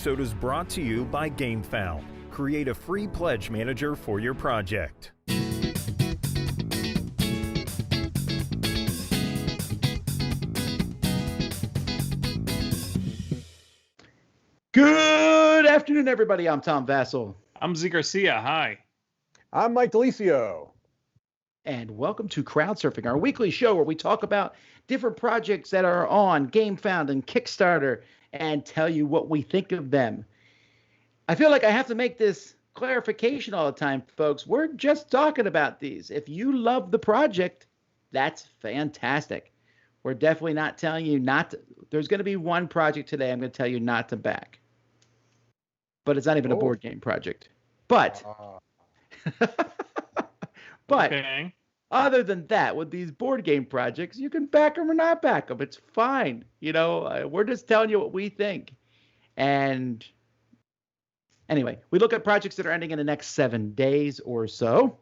episode is brought to you by GameFound. Create a free pledge manager for your project. Good afternoon, everybody. I'm Tom Vassell. I'm Z Garcia. Hi. I'm Mike Delisio. And welcome to Crowdsurfing, our weekly show where we talk about different projects that are on GameFound and Kickstarter and tell you what we think of them. I feel like I have to make this clarification all the time, folks. We're just talking about these. If you love the project, that's fantastic. We're definitely not telling you not to. There's going to be one project today I'm going to tell you not to back. But it's not even a board game project. But Okay. Other than that, with these board game projects, you can back them or not back them. It's fine. You know, we're just telling you what we think. And anyway, we look at projects that are ending in the next 7 days or so.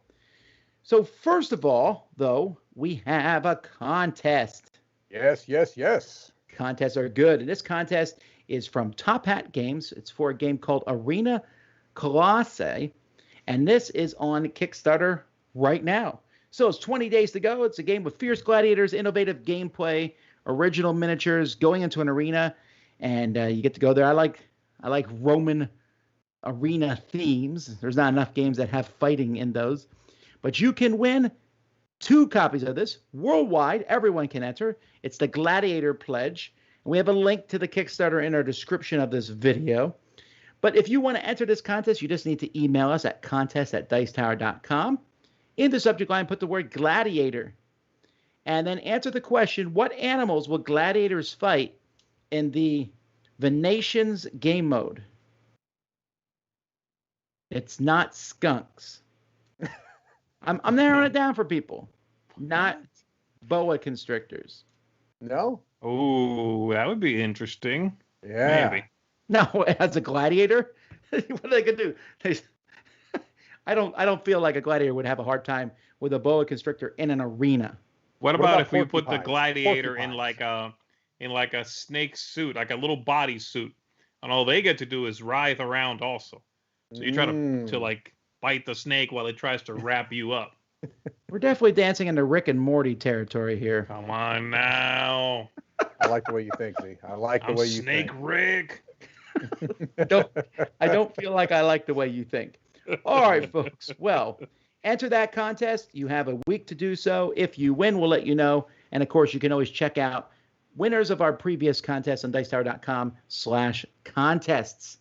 So first of all, though, we have a contest. Yes. Contests are good. And this contest is from Top Hat Games. It's for a game called Arena Colossi. And this is on Kickstarter right now. So it's 20 days to go. It's a game with fierce gladiators, innovative gameplay, original miniatures, going into an arena, and you get to go there. I like Roman arena themes. There's not enough games that have fighting in those. But you can win 2 copies of this worldwide. Everyone can enter. It's the Gladiator Pledge. And we have a link to the Kickstarter in our description of this video. But if you want to enter this contest, you just need to email us at contest@dicetower.com. In the subject line, put the word gladiator. And then answer the question, what animals will gladiators fight in the Nations game mode? It's not skunks. I'm narrowing it down for people. Not boa constrictors. No? Oh, that would be interesting. Yeah. Maybe. No, as a gladiator? What are they going to do? I don't feel like a gladiator would have a hard time with a boa constrictor in an arena. What about about if we put the porcupines? gladiator in Porcupines. like a snake suit, like a little body suit, and all they get to do is writhe around also. So you try to like bite the snake while it tries to wrap you up. We're definitely dancing into Rick and Morty territory here. Come on now. I like the way you think, Z. I like the I'm way you Snake think. Rick. I don't feel like I like the way you think. All right, folks. Well, enter that contest. You have a week to do so. If you win, we'll let you know. And of course, you can always check out winners of our previous contests on dicetower.com/contests.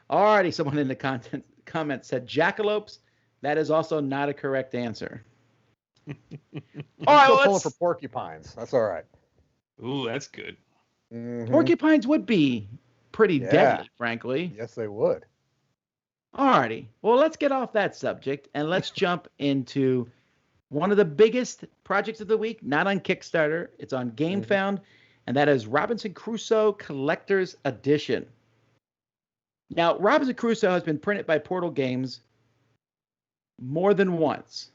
All righty. Someone in the comments said jackalopes. That is also not a correct answer. All right, Still well, pulling for porcupines. That's all right. Ooh, that's good. Mhm. porcupines would be pretty Yeah. deadly, frankly. Yes, they would. Alrighty. Well, let's get off that subject and let's jump into one of the biggest projects of the week, not on Kickstarter. It's on GameFound, and that is Robinson Crusoe Collector's Edition. Now, Robinson Crusoe has been printed by Portal Games more than once.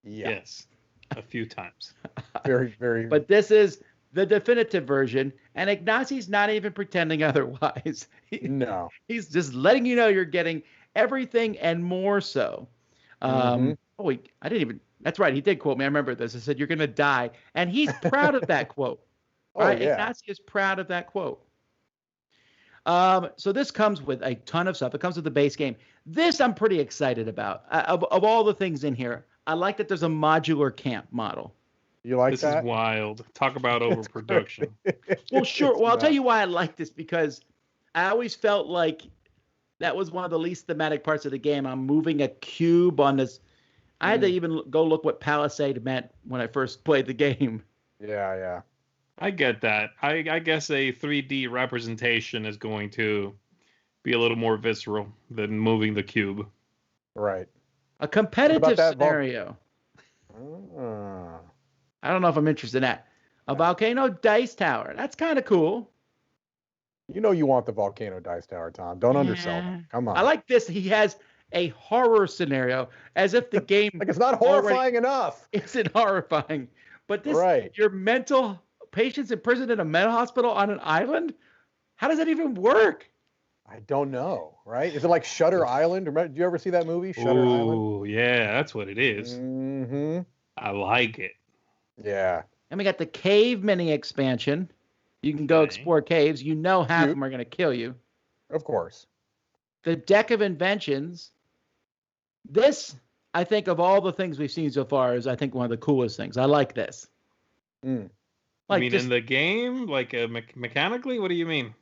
Yeah. Yes. A few times. Very, very. But this is the definitive version, and Ignacio's not even pretending otherwise. No. He's just letting you know you're getting everything and more so. Oh, wait, I didn't even. That's right. He did quote me. I remember this. I said, "You're going to die." And he's proud of that quote. Oh, Right? yeah. Ignacio is proud of that quote. So this comes with a ton of stuff. It comes with the base game. This I'm pretty excited about. Of all the things in here, I like that there's a modular camp model. You like This that? is wild. Talk about overproduction. Well, sure. Well, I'll tell nuts. you why I like this, because I always felt like that was one of the least thematic parts of the game. I'm moving a cube on this. I had to even go look what Palisade meant when I first played the game. Yeah. I get that. I guess a 3D representation is going to be a little more visceral than moving the cube. Right. A competitive that scenario. Ah. I don't know if I'm interested in that. A volcano dice tower. That's kind of cool. You know you want the volcano dice tower, Tom. Don't undersell it. Come on. I like this. He has a horror scenario, as if the game like it's not horrifying enough. isn't horrifying. But this, Right. your mental patients imprisoned in a mental hospital on an island? How does that even work? I don't know, right? Is it like Shutter Island? Did you ever see that movie, Shutter Island? Oh, yeah, that's what it is. Mm-hmm. I like it. Yeah. And we got the cave mini expansion. You can go explore caves. You know half of them are going to kill you. Of course. The deck of inventions. This, I think, of all the things we've seen so far, is I think one of the coolest things. I like this. Mm. Like, you mean in the game, like mechanically? What do you mean?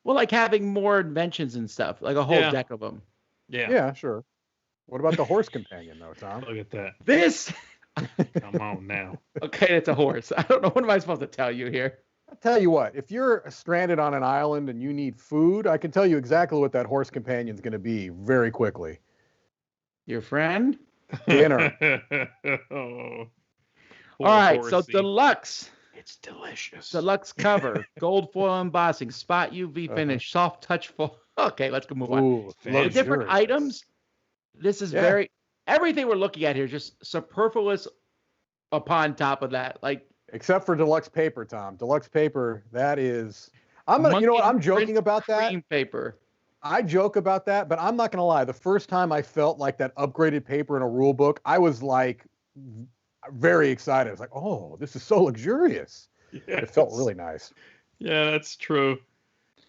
Well, like having more inventions and stuff, like a whole deck of them. Yeah. Yeah, sure. What about the horse companion, though, Tom? Look at that. This. Come on now. Okay, it's a horse. I don't know. What am I supposed to tell you here? I'll tell you what. If you're stranded on an island and you need food, I can tell you exactly what that horse companion's going to be very quickly. Your friend? Dinner. Oh, all right, so Deluxe. It's delicious. Deluxe cover, gold foil embossing, spot UV finish, soft touch foil. Okay, let's go move on. The different items. This is everything we're looking at here is just superfluous upon top of that. Like, except for deluxe paper, Tom. Deluxe paper, that is. You know what? I'm joking about that. Cream paper. I joke about that, but I'm not going to lie. The first time I felt like that upgraded paper in a rule book, I was like very excited. I was like, oh, this is so luxurious. Yes. It felt really nice. Yeah, that's true.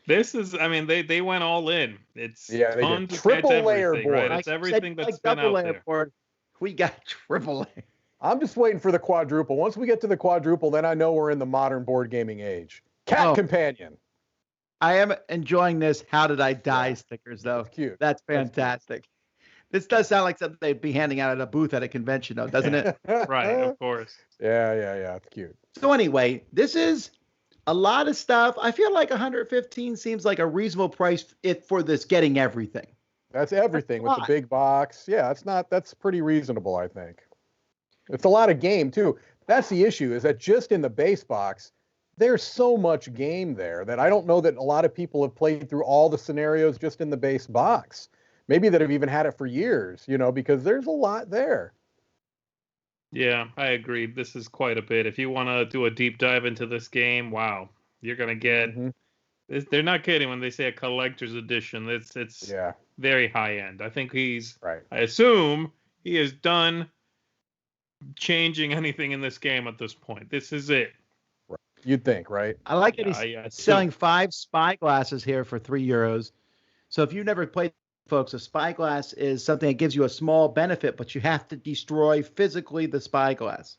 This is, I mean, they went all in. It's tons of triple layer board. Right? It's everything that's been out there. Board, we got triple layer. I'm just waiting for the quadruple. Once we get to the quadruple, then I know we're in the modern board gaming age. Cat companion. I am enjoying this How Did I Die stickers, though. That's cute. That's fantastic. This does sound like something they'd be handing out at a booth at a convention, though, doesn't it? Right, of course. Yeah. It's cute. So anyway, this is a lot of stuff. I feel like 115 seems like a reasonable price for this getting everything. That's everything with the big box. Yeah, that's pretty reasonable, I think. It's a lot of game, too. That's the issue, is that just in the base box, there's so much game there that I don't know that a lot of people have played through all the scenarios just in the base box. Maybe that have even had it for years, because there's a lot there. Yeah, I agree. This is quite a bit. If you want to do a deep dive into this game, wow, you're going to get... They're not kidding when they say a collector's edition. It's very high end. I think I assume he is done changing anything in this game at this point. This is it. Right. You'd think, right? I like that he's selling 5 spyglasses here for €3. So if you've never played, folks, a spyglass is something that gives you a small benefit, but you have to destroy physically the spyglass.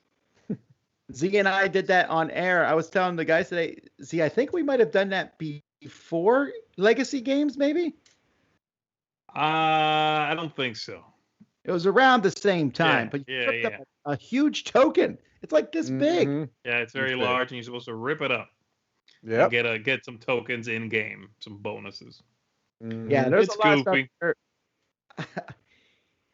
Z and I did that on air. I was telling the guys today, Z, I think we might have done that before Legacy Games, maybe? I don't think so. It was around the same time, but you took up a huge token. It's like this big. Yeah, it's very large, and you're supposed to rip it up. Yeah. Get some tokens in game, some bonuses. Yeah, there's a lot of stuff.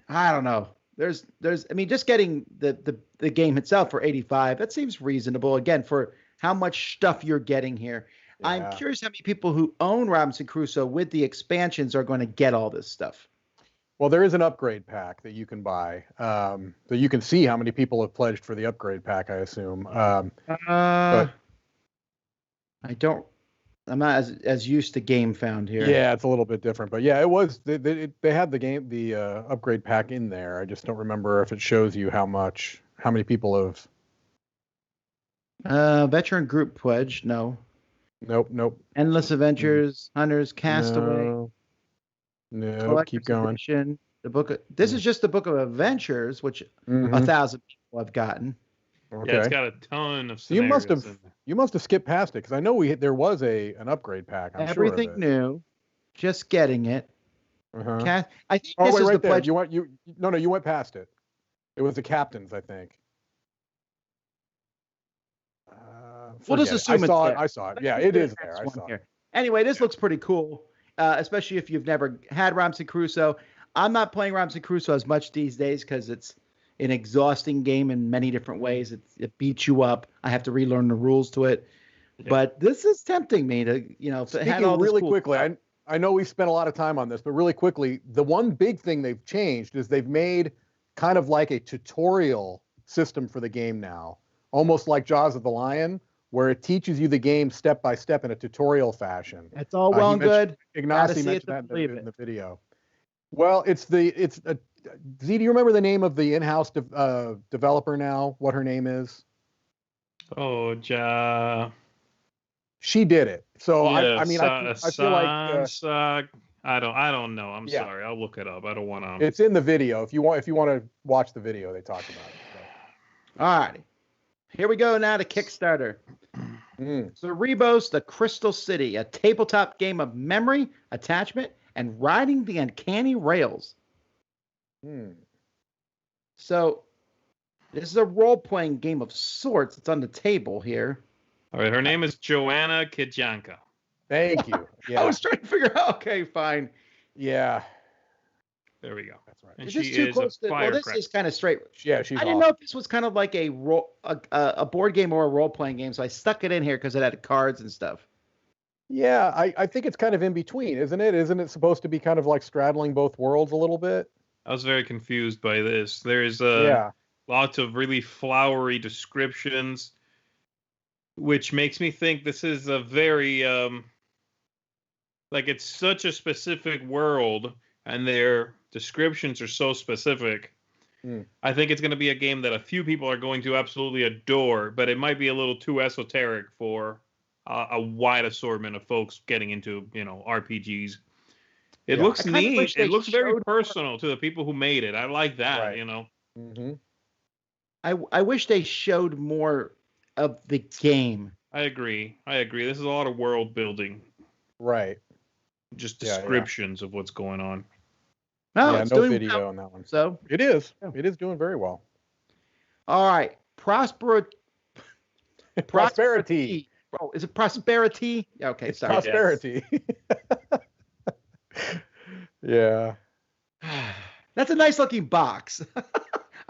I don't know. There's I mean, just getting the game itself for 85, that seems reasonable, again, for how much stuff you're getting here. Yeah. I'm curious how many people who own Robinson Crusoe with the expansions are going to get all this stuff. Well, there is an upgrade pack that you can buy. So you can see how many people have pledged for the upgrade pack, I assume. But I'm not as used to Game Found here. Yeah, it's a little bit different, but yeah, it was. They had the upgrade pack in there. I just don't remember if it shows you how many people have. Veteran group pledge, no. Nope. Endless Adventures, Hunters, Castaway. No, keep going. Edition, this is just the Book of Adventures, which 1,000 people have gotten. Okay. Yeah, it's got a ton of scenarios. You must have skipped past it, because I know there was an upgrade pack. I'm Everything sure of it. new, just getting it. Uh-huh. I think this is right the there. pledge. You went past it. It was the captains, I think. We'll just assume I saw it. Yeah, it is there. I saw it. Anyway, this looks pretty cool, especially if you've never had Robinson Crusoe. I'm not playing Robinson Crusoe as much these days because it's an exhausting game in many different ways. It beats you up. I have to relearn the rules to it. Yeah. But this is tempting me to, Speaking really quickly, I know we spent a lot of time on this, but really quickly, the one big thing they've changed is they've made kind of like a tutorial system for the game now, almost like Jaws of the Lion, where it teaches you the game step by step in a tutorial fashion. That's all well and good. Ignacy mentioned that in the video. Well, Z, do you remember the name of the in-house developer now? What her name is? Oh, She did it. So yeah, I feel like I don't know. I'm sorry. I'll look it up. I don't want to. It's in the video. If you want to watch the video, they talk about it. So. All right. Here we go now to Kickstarter. Cerebos, the Crystal City, a tabletop game of memory, attachment, and riding the uncanny rails. So this is a role-playing game of sorts. It's on the table here. All right. Her name is Joanna Kidjanka. Thank you. Yeah. I was trying to figure out. Okay, fine. Yeah. There we go. That's right. And Is she this too is close a to, well, this is kind of straight. Yeah, she's I didn't know if this was kind of like a board game or a role-playing game, so I stuck it in here because it had cards and stuff. Yeah, I think it's kind of in between, isn't it? Isn't it supposed to be kind of like straddling both worlds a little bit? I was very confused by this. There's lots of really flowery descriptions, which makes me think this is a very like it's such a specific world, and their descriptions are so specific. I think it's going to be a game that a few people are going to absolutely adore, but it might be a little too esoteric for a wide assortment of folks getting into, RPGs. It looks neat. It looks very personal to the people who made it. I like that, Mm-hmm. I wish they showed more of the game. I agree. This is a lot of world building. Right. Just descriptions of what's going on. No, it's no doing video well. on that one. So it is. Yeah. It is doing very well. All right. Prosperity. Oh, is it Prosperity? Okay, it's sorry. Prosperity. Yeah. That's a nice looking box.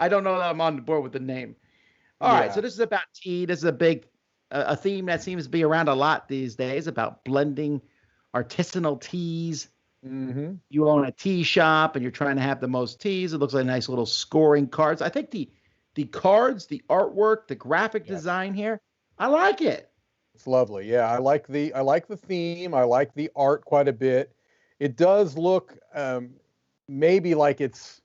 I don't know that I'm on the board with the name. All right, so this is about tea. This is a big a theme that seems to be around a lot these days about blending artisanal teas. Mm-hmm. You own a tea shop and you're trying to have the most teas. It looks like nice little scoring cards. I think the cards, the artwork, the graphic design here, I like it. It's lovely. Yeah, I like the theme. I like the art quite a bit. It does look maybe like it's,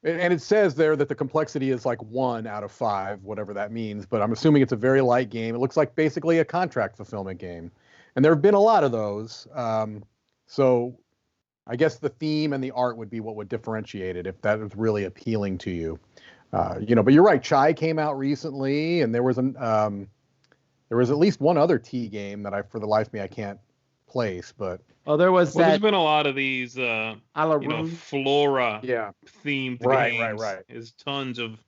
and it says there that the complexity is like 1 out of 5, whatever that means, but I'm assuming it's a very light game. It looks like basically a contract fulfillment game. And there have been a lot of those. So I guess the theme and the art would be what would differentiate it if that was really appealing to you. But you're right. Chai came out recently, and there was at least one other tea game that for the life of me, I can't place, but. Oh, there's been a lot of these, flora themed games. Right. There's tons of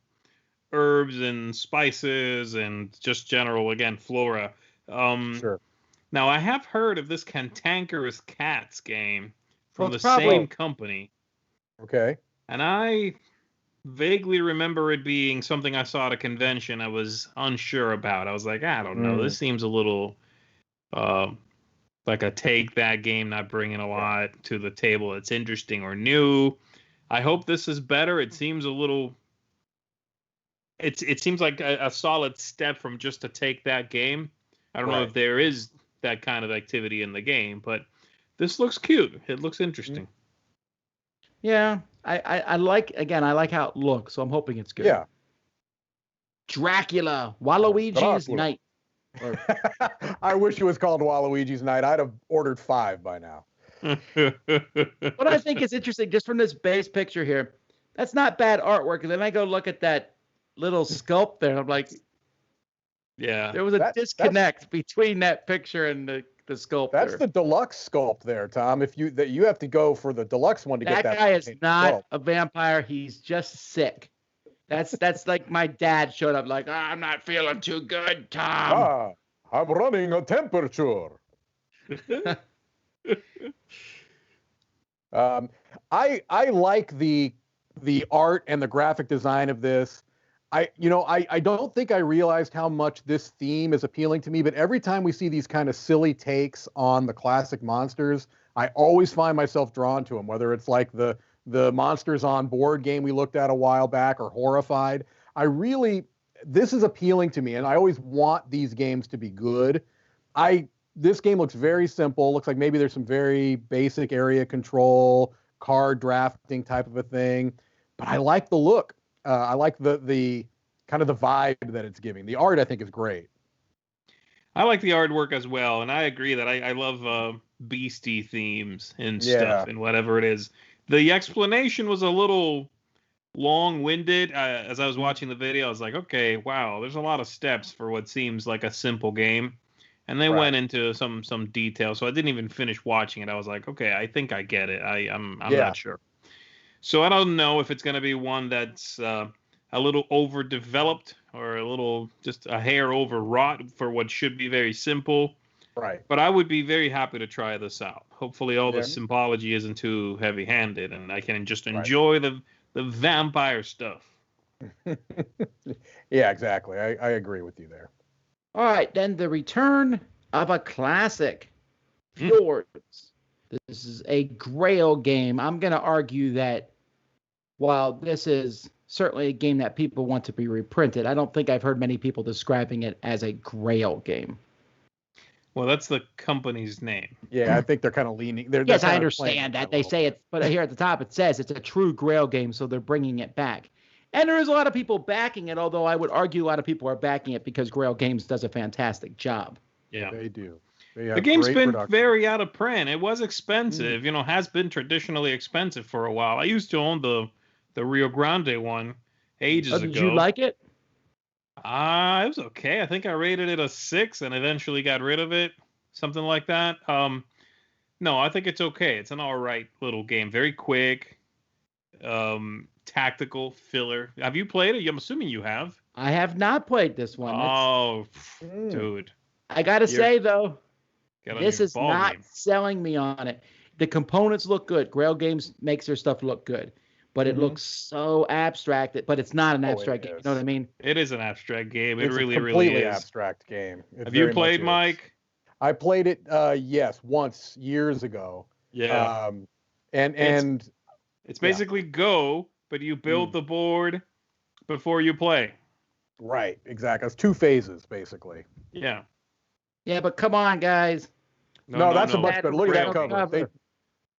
herbs and spices and just general, again, flora. Sure. Now, I have heard of this Cantankerous Cats game from the same company. Okay. And I vaguely remember it being something I saw at a convention I was unsure about. I was like, I don't know. This seems a little like a take that game, not bringing a lot to the table that's interesting or new. I hope this is better. It seems a little... It seems like a solid step from just to take that game. I don't know if there is that kind of activity in the game, but this looks cute. It looks interesting. Yeah, I like how it looks, so I'm hoping it's good. Yeah. Dracula, Waluigi's Night. I wish it was called Waluigi's Night. I'd have ordered 5 by now. What I think is interesting, just from this base picture here, that's not bad artwork. And then I go look at that little sculpt there, and I'm like, yeah, there was a disconnect between that picture and the sculpt. That's the deluxe sculpt there, Tom. You have to go for the deluxe one to get that. That guy is not a vampire. He's just sick. That's like my dad showed up like, I'm not feeling too good, Tom. I'm running a temperature. I like the art and the graphic design of this. I don't think I realized how much this theme is appealing to me, but every time we see these kind of silly takes on the classic monsters, I always find myself drawn to them, whether it's like the Monsters on Board game we looked at a while back or Horrified. this is appealing to me, and I always want these games to be good. This game looks very simple. Looks like maybe there's some very basic area control, card drafting type of a thing, but I like the look. I like the kind of the vibe that it's giving. The art, I think, is great. I like the artwork as well, and I agree that I love beastie themes and stuff and whatever it is. The explanation was a little long-winded. As I was watching the video, I was like, okay, wow, there's a lot of steps for what seems like a simple game. And they went into some detail, so I didn't even finish watching it. I was like, okay, I think I get it. I'm not sure. So I don't know if it's going to be one that's a little overdeveloped or a little just a hair overwrought for what should be very simple. Right. But I would be very happy to try this out. Hopefully all the symbology isn't too heavy-handed and I can just enjoy the vampire stuff. Yeah, exactly. I agree with you there. All right, then the return of a classic, Fjords. This is a Grail game. I'm going to argue that while this is certainly a game that people want to be reprinted, I don't think I've heard many people describing it as a Grail game. Well, that's the company's name. Yeah, I think they're kind of leaning. Yes, I understand that. They say it, but here at the top it says it's a true Grail game, so they're bringing it back. And there is a lot of people backing it, although I would argue a lot of people are backing it because Grail Games does a fantastic job. Yeah, they do. The game's been very out of print. It was expensive, has been traditionally expensive for a while. I used to own the Rio Grande one ages ago. Did you like it? It was okay. I think I rated it a 6 and eventually got rid of it. Something like that. No, I think it's okay. It's an all right little game. Very quick. Tactical filler. Have you played it? I'm assuming you have. I have not played this one. Oh, dude. I got to say, though, this is not selling me on it. The components look good. Grail Games makes their stuff look good. But it looks so abstract. But it's not an abstract game. You know what I mean? It is an abstract game. It it's really, a completely is. Abstract game. Have you played, Mike? I played it, yes, once years ago. Yeah. And it's basically Go, but you build the board before you play. Right, exactly. It's 2 phases, basically. Yeah. Yeah, but come on, guys. No, that's a much better. Look at that cover.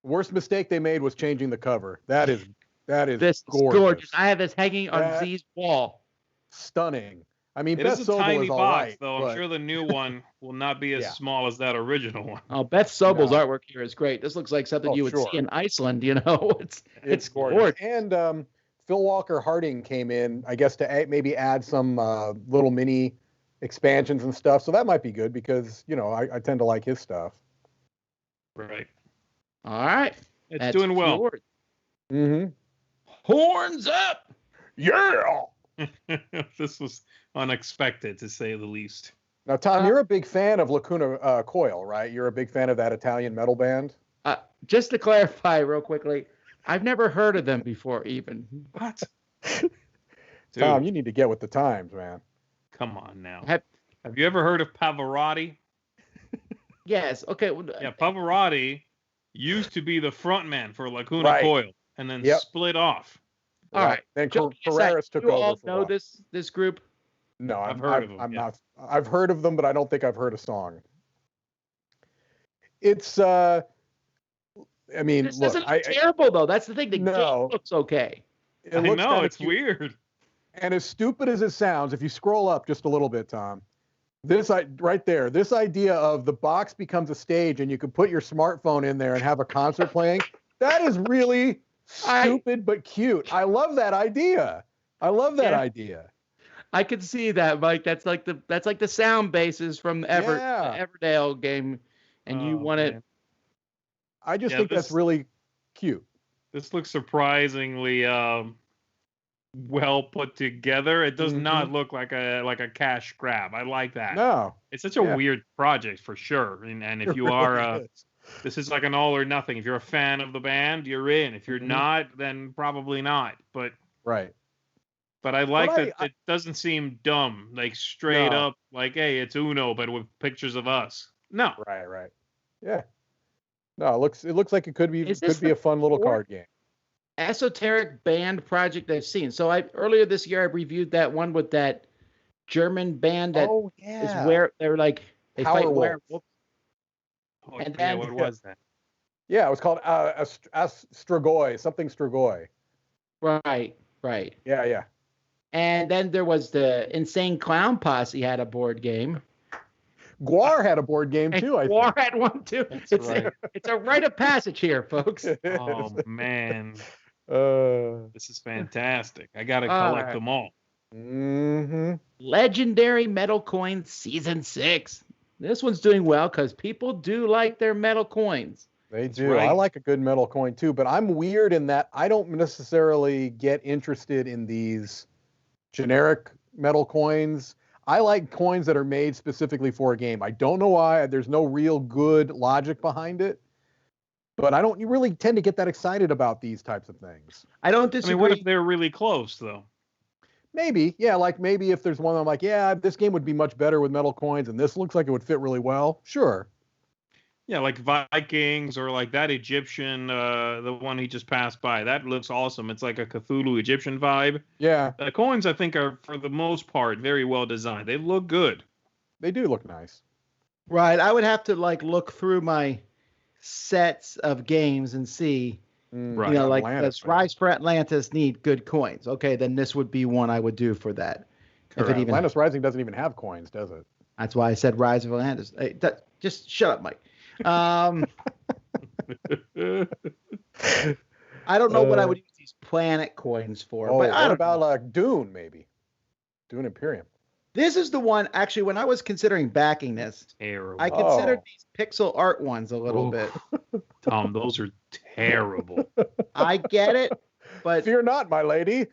Worst mistake they made was changing the cover. That is this gorgeous. I have this hanging on Z's wall. Stunning. I mean, it is a tiny box, though. But... I'm sure the new one will not be as small as that original one. Oh, Beth Sobel's artwork here is great. This looks like something you would see in Iceland. It's gorgeous. And Phil Walker Harding came in, I guess, to maybe add some little mini expansions and stuff. So that might be good because I tend to like his stuff. Right. All right. It's doing well. Fjords. Horns up. Yeah. This was unexpected, to say the least. Now, Tom, you're a big fan of Lacuna Coil, right? You're a big fan of that Italian metal band? Just to clarify real quickly, I've never heard of them before even. What? Tom, you need to get with the times, man. Come on now. Have you ever heard of Pavarotti? Yes. Okay. Yeah, Pavarotti used to be the frontman for Lacuna Coil and then split off. All right. Then Carreras took over. You all know this group? No, I've heard of them. I'm not. I've heard of them, but I don't think I've heard a song. It's. I mean, this doesn't look terrible though. That's the thing. The game looks okay. I know it's weird. And as stupid as it sounds, if you scroll up just a little bit, Tom, this right there, this idea of the box becomes a stage and you can put your smartphone in there and have a concert playing, that is really stupid but cute. I love that idea. Idea. I could see that, Mike. That's like the sound bases from the Everdale game, and you want it. I just think that's really cute. This looks surprisingly well put together. It does not look like a cash grab. I like that. No, it's such a weird project for sure. And if you are, this is like an all or nothing. If you're a fan of the band, you're in. If you're not, then probably not. But But I like that it doesn't seem dumb, like straight up, like, hey, it's Uno, but with pictures of us. No. Right. Yeah. No, it looks like it could be a fun little card game. Esoteric band project I've seen. So earlier this year I reviewed that one with that German band that Oh, is yeah. where they're like they Power fight Wolf. werewolves. Oh, And yeah, then- what was that? Yeah, it was called Strigoi, something Strigoi. Right. Yeah. And then there was the Insane Clown Posse had a board game. Guar had a board game And too, I War think. had one too. That's It's right. it's a rite of passage here, folks. Oh man, Uh, this is fantastic. I gotta All collect right. them all. mm-hmm. Legendary Metal Coins Season 6. This one's doing well because people do like their metal coins. They That's do. right. I like a good metal coin too, but I'm weird in that I don't necessarily get interested in these generic metal coins. I like coins that are made specifically for a game. I don't know why. There's no real good logic behind it, but I don't really tend to get that excited about these types of things. I don't I disagree. mean, what if they're really close though? Maybe, yeah, like maybe if there's one I'm like, yeah, this game would be much better with metal coins, and this looks like it would fit really well. Sure. Yeah, like Vikings or like that Egyptian, the one he just passed by. That looks awesome. It's like a Cthulhu Egyptian vibe. Yeah, The coins, I think, are for the most part very well designed. They look good. they do look nice. Right. I would have to like look through my sets of games and see, Right. you know, like Atlantis, does Rise for Atlantis need good coins? Okay, then this would be one I would do for that. If Correct. it even, Atlantis Rising doesn't even have coins, does it? that's why I said Rise of Atlantis. Hey, just shut up, Mike. I don't know what I would use these planet coins for, Oh, but I what don't about Dune, maybe? Dune Imperium. This is the one, actually, when I was considering backing this, Terrible. I considered Oh. these pixel art ones a little Oof. bit. Tom, those are terrible. I get it, but Fear not, my lady.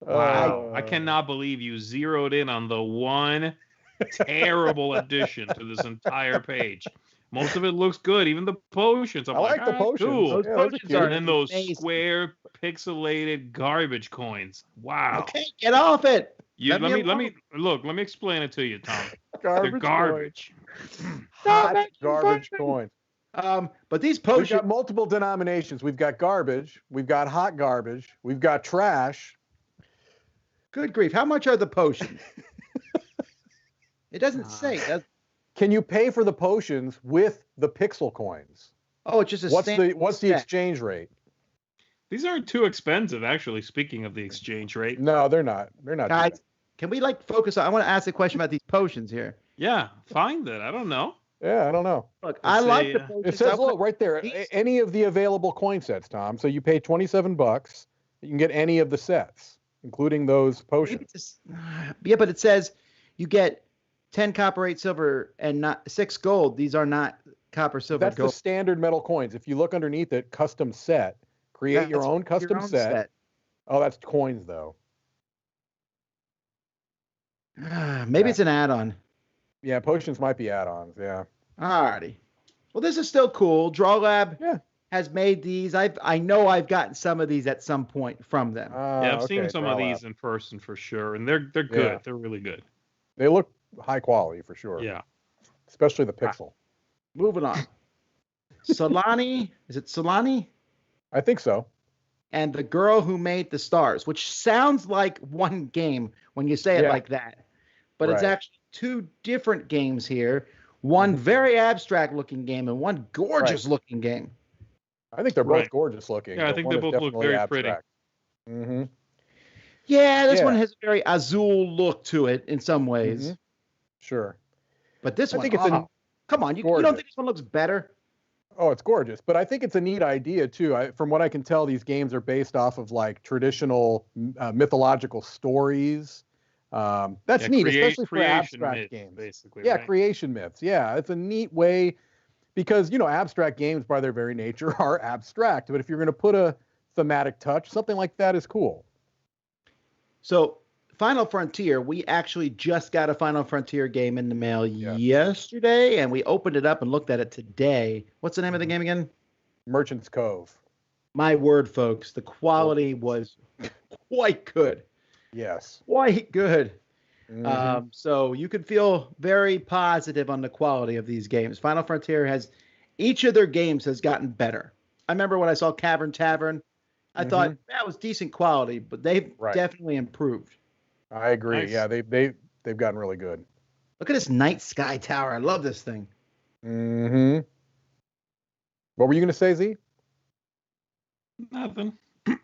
Wow. I cannot believe you zeroed in on the one terrible addition to this entire page. Most of it looks good, even the potions. I'm I like the "Ah, potions. cool." Those Yeah, those are potions cute. are And then those amazing. square pixelated garbage coins. Wow. Okay, get off it. Let me me explain it to you, Tom. They're Garbage. garbage. Coins. Hot garbage coins. But these We've potions, got multiple denominations. We've got garbage. We've got hot garbage. We've got trash. good grief, how much are the potions? It doesn't say. Can you pay for the potions with the pixel coins? Oh, it's just a What's standard the set. exchange rate? These aren't too expensive, actually, speaking of the exchange rate. No, they're not. They're not. Guys, can we like focus on? I want to ask a question about these potions here. Yeah, find it. I don't know. Yeah, I don't know. Look, I Let's like see, the uh, potions. It says I want- look right there. these- Any of the available coin sets, Tom. So you pay $27. You can get any of the sets, including those maybe potions. it's just- yeah, but it says you get 10 copper, 8 silver, and not 6 gold. These are not copper, silver, That's the gold. standard metal coins. If you look underneath it, custom set. Create your That's own custom set. Oh, that's coins though. Maybe it's an add-on. Yeah, potions might be add-ons. Yeah. Alrighty. Well, this is still cool. Draw Lab Yeah. has made these. I know I've gotten some of these at some point from them. Yeah, I've seen okay, some draw of lab. these in person for sure, and they're good. Yeah. They're really good. They look high quality for sure. Yeah. Especially the pixel. Moving on. Solani, is it Solani? I think so. And the girl who made the stars, which sounds like one game when you say it Yeah. like that, but it's Right. actually two different games here. One very abstract looking game and one gorgeous looking game. I think they're both Right. gorgeous looking. Yeah, I but think one they is both look definitely very pretty. Mm-hmm. Yeah, this Yeah. one has a very azul look to it in some ways. Mhm. Sure. But this I one, think it's come on, you don't gorgeous. think this one looks better? Oh, it's gorgeous. But I think it's a neat idea too. From what I can tell, these games are based off of like traditional mythological stories. That's Yeah, neat, especially for creation abstract myths, games. basically. Yeah, right? creation myths. Yeah, it's a neat way because abstract games by their very nature are abstract. But if you're going to put a thematic touch, something like that is cool. So, Final Frontier, we actually just got a Final Frontier game in the mail yesterday, and we opened it up and looked at it today. What's the name of the game again? Merchant's Cove. My word, folks, the quality was quite good. Yes. Quite good. Mhm. So you could feel very positive on the quality of these games. Final Frontier each of their games has gotten better. I remember when I saw Cavern Tavern, I thought that was decent quality, but they've Right. definitely improved. I agree. Nice. Yeah, they they've gotten really good. Look at this night sky tower. I love this thing. Mm-hmm. What were you going to say, Z? Nothing.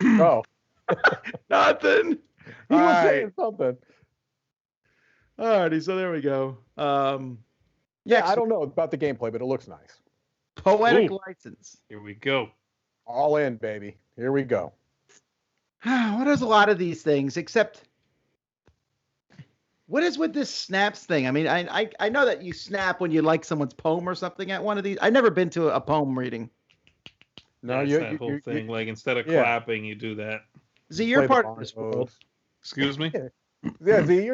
Oh. Nothing. He was saying something. Alrighty, so there we go. Yeah, I don't know about the gameplay, but it looks nice. Poetic license. Here we go. All in, baby. Here we go. What is a lot of these things, except what is with this snaps thing? I mean, I know that you snap when you like someone's poem or something at one of these. I've never been to a poem reading. No, that whole thing. Like instead of clapping, you do that. Z, you're part of this world. Excuse me. Yeah, Z,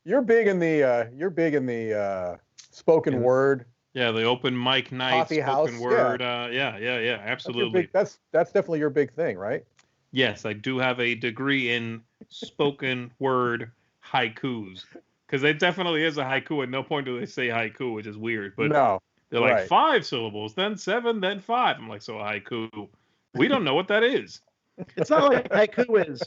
you're big in the spoken word. Yeah, the open mic night, coffee spoken house. word. Yeah, absolutely. That's definitely your big thing, right? Yes, I do have a degree in spoken word haikus, because it definitely is a haiku. At no point do they say haiku, which is weird. But no, they're like 5 syllables, then 7, then 5. I'm like, so a haiku? We don't know what that is. It's not like haiku is.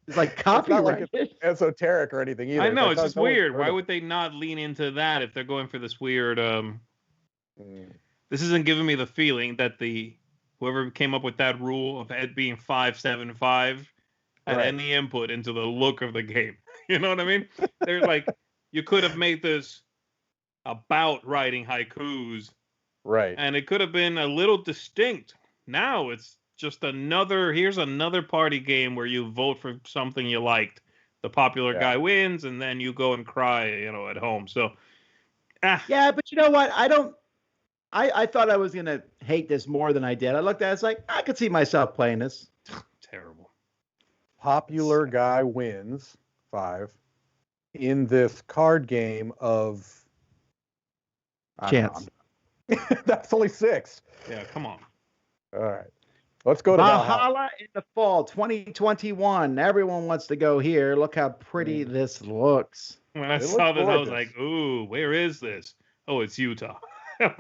It's like copyright. It's not like it's esoteric or anything either. I know, it's just weird. Why would they not lean into that if they're going for this weird? This isn't giving me the feeling that whoever came up with that rule of it being 575 had any input into the look of the game. You know what I mean? They're like, you could have made this about writing haikus, right? And it could have been a little distinct. Now it's just here's another party game where you vote for something you liked. The popular guy wins, and then you go and cry, at home. So, yeah, but you know what? I thought I was gonna hate this more than I did. I looked at it, it's like I could see myself playing this. Terrible. Popular guy wins 5 in this card game of chance. That's only 6. Yeah, come on. All right. Let's go to Valhalla in the fall 2021. Everyone wants to go here. Look how pretty this looks. When I saw this, I was like, ooh, where is this? Oh, it's Utah. I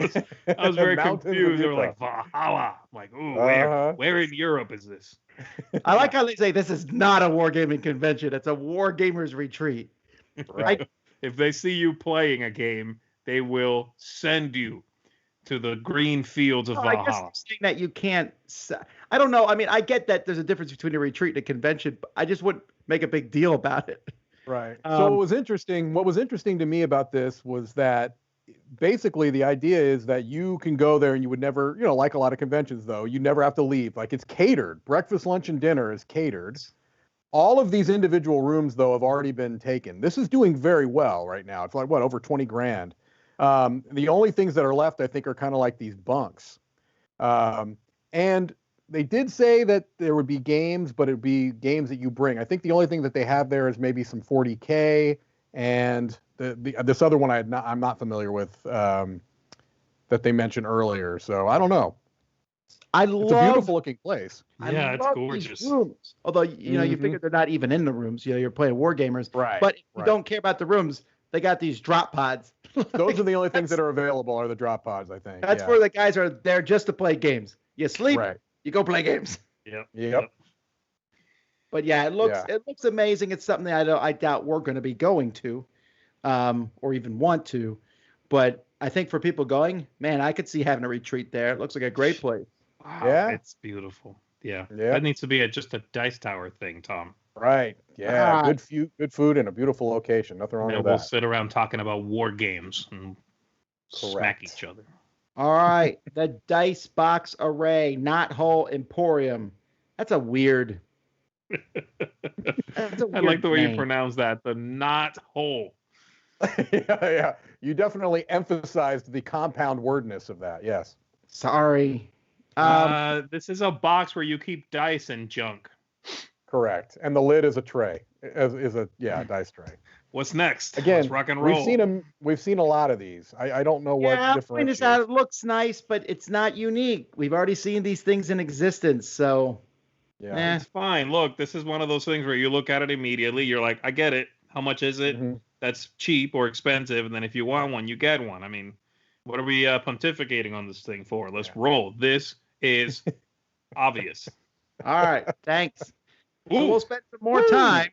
was very confused. They were like, Valhalla. I'm like, ooh, where in Europe is this? I like how they say this is not a wargaming convention. It's a wargamers retreat. Right. If they see you playing a game, they will send you to the green fields of Valhalla. I guess I'm saying that you can't. I don't know. I mean, I get that there's a difference between a retreat and a convention, but I just wouldn't make a big deal about it. Right. So what was interesting to me about this was that basically the idea is that you can go there and you would never, like a lot of conventions though, you never have to leave. Like it's catered. Breakfast, lunch, and dinner is catered. All of these individual rooms though have already been taken. This is doing very well right now. It's like over 20 grand. The only things that are left, I think, are kind of like these bunks. And they did say that there would be games, but it would be games that you bring. I think the only thing that they have there is maybe some 40K and this other one I'm not familiar with that they mentioned earlier. So I don't know. It's a beautiful looking place. Yeah, it's gorgeous. Rooms. Although, you figure they're not even in the rooms. You're playing war gamers. Right. But if you don't care about the rooms, they got these drop pods. Those are the only things that are available are the drop pods, I think. That's where the guys are there just to play games. You sleep, you go play games. Yep. But yeah, it looks amazing. It's something I doubt we're going to be going to, or even want to. But I think for people going, man, I could see having a retreat there. It looks like a great place. Wow, it's beautiful. Yeah. That needs to be just a dice tower thing, Tom. Right. Yeah. Good food and a beautiful location. Nothing wrong with that. We'll sit around talking about war games and smack each other. All right. The Dice Box Array, Knothole Emporium. That's a weird. I like the way you pronounce that. The Knothole. Yeah. You definitely emphasized the compound wordness of that. Yes. Sorry. This is a box where you keep dice and junk. Correct. And the lid is a tray. Is a dice tray. What's next? Again, let's rock and roll. We've seen a lot of these. I don't know what differentiates. It looks nice, but it's not unique. We've already seen these things in existence, so it's fine. Look, this is one of those things where you look at it immediately. You're like, I get it. How much is it? Mm-hmm. That's cheap or expensive. And then if you want one, you get one. I mean, what are we pontificating on this thing for? Let's roll. This is obvious. All right. Thanks. So we'll spend some more time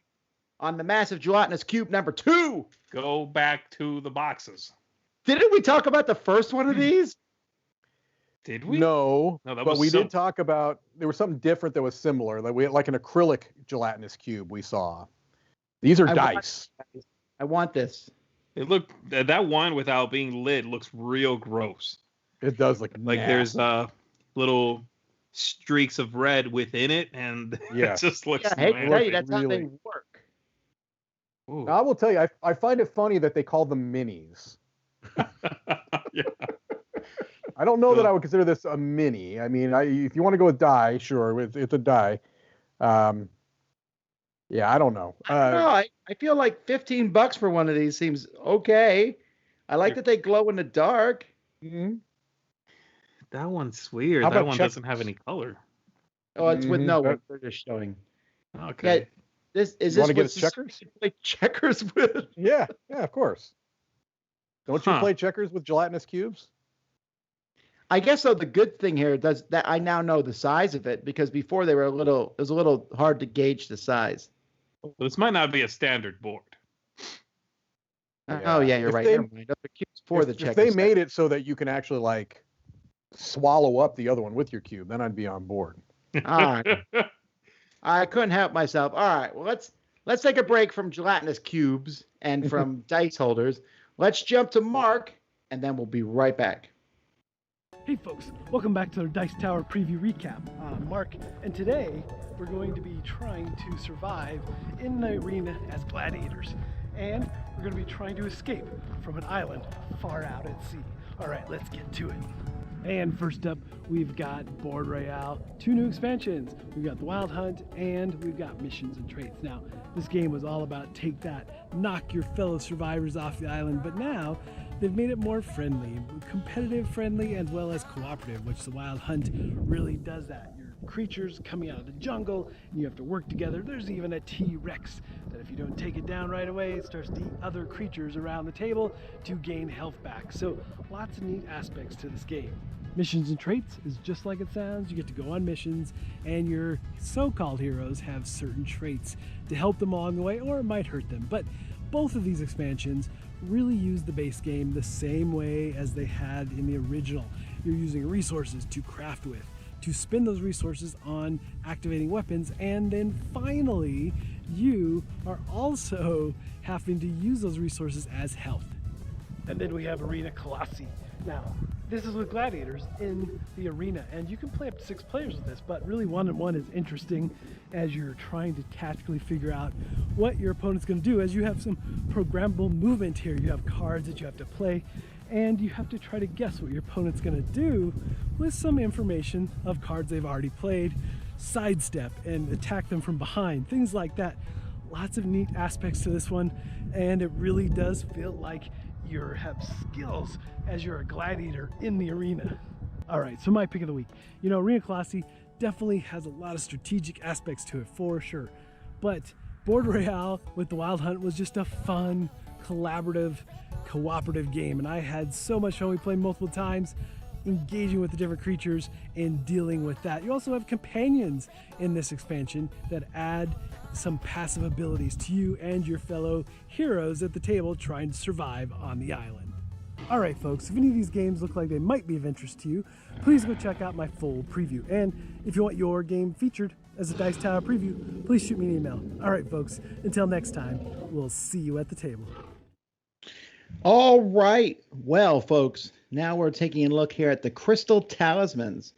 on the massive gelatinous cube number 2. Go back to the boxes. Didn't we talk about the first one of these? Did we? No, that but we did talk about, there was something different that was similar. Like an acrylic gelatinous cube we saw. These are dice. I want this. It looked, that one without being lit looks real gross. It does look like nasty. There's little streaks of red within it, and it just looks. Yeah, I hate to tell you, that's how they work. Now, I will tell you, I find it funny that they call them minis. Yeah. I don't know that I would consider this a mini. I mean, if you want to go with die, sure, it's a die. Yeah, I don't know. I feel like $15 for one of these seems okay. I like that they glow in the dark. Mm-hmm. That one's weird. That one doesn't have any color. Oh, it's with no one. They're just showing. Okay. Yeah, this you want to get checkers? Play checkers with? Yeah, of course. Don't you play checkers with gelatinous cubes? I guess so. The good thing here does that I now know the size of it, because before it was a little hard to gauge the size. This might not be a standard board. Oh yeah, you're right. Never mind. The cubes for the checkers. If they made it so that you can actually like swallow up the other one with your cube, then I'd be on board. All right. I couldn't help myself. All right. Well, let's take a break from gelatinous cubes and from dice holders. Let's jump to Mark, and then we'll be right back. Hey folks, welcome back to our Dice Tower preview recap. I'm Mark, and today we're going to be trying to survive in the arena as gladiators. And we're going to be trying to escape from an island far out at sea. All right, let's get to it. And first up, we've got Board Royale, 2 new expansions. We've got the Wild Hunt, and we've got Missions and Traits. Now, this game was all about take that, knock your fellow survivors off the island, but now they've made it more friendly, competitive friendly, as well as cooperative, which the Wild Hunt really does that. Your creatures coming out of the jungle, and you have to work together. There's even a T-Rex that if you don't take it down right away, it starts to eat other creatures around the table to gain health back. So lots of neat aspects to this game. Missions and Traits is just like it sounds. You get to go on missions, and your so-called heroes have certain traits to help them along the way, or it might hurt them. But both of these expansions really use the base game the same way as they had in the original. You're using resources to craft with, to spend those resources on activating weapons, and then finally you are also having to use those resources as health. And then we have Arena Colossi. Now, this is with gladiators in the arena, and you can play up to 6 players with this, but really 1-on-1 is interesting as you're trying to tactically figure out what your opponent's going to do, as you have some programmable movement here. You have cards that you have to play, and you have to try to guess what your opponent's going to do with some information of cards they've already played, sidestep and attack them from behind, things like that. Lots of neat aspects to this one, and it really does feel like you have skills as you're a gladiator in the arena. All right, so my pick of the week. You know, Arena Colossi definitely has a lot of strategic aspects to it for sure, but Board Royale with the Wild Hunt was just a fun, collaborative, cooperative game, and I had so much fun. We played multiple times, engaging with the different creatures and dealing with that. You also have companions in this expansion that add some passive abilities to you and your fellow heroes at the table trying to survive on the island. All right, folks, if any of these games look like they might be of interest to you, please go check out my full preview. And if you want your game featured as a Dice Tower preview, please shoot me an email. All right, folks, until next time, we'll see you at the table. All right. Well, folks, now we're taking a look here at the Crystal Talismans.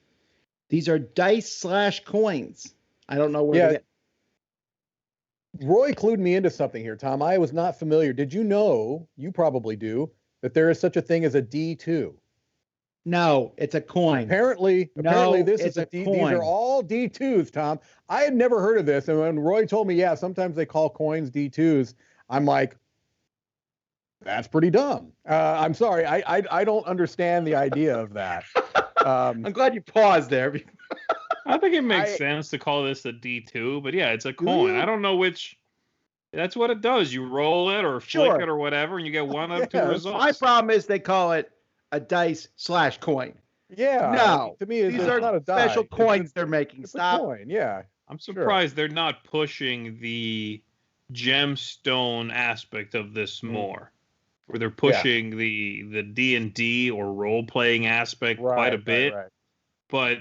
These are dice/coins. I don't know where to get. Roy clued me into something here, Tom. I was not familiar. Did you know, you probably do, that there is such a thing as a D2? No, it's a coin. Apparently this is a D. These are all D2s, Tom. I had never heard of this. And when Roy told me, yeah, sometimes they call coins D2s, I'm like, that's pretty dumb. I'm sorry. I don't understand the idea of that. I'm glad you paused there. I think it makes sense to call this a D2, but yeah, it's a coin. I don't know which. That's what it does. You roll it or flick it or whatever, and you get one of 2 results. My problem is they call it a dice/coin. Yeah. No, to me, these are not a die. special coins they're making. It's Stop. a coin, yeah. I'm surprised they're not pushing the gemstone aspect of this more, where they're pushing the D&D or role-playing aspect quite a bit. Right. But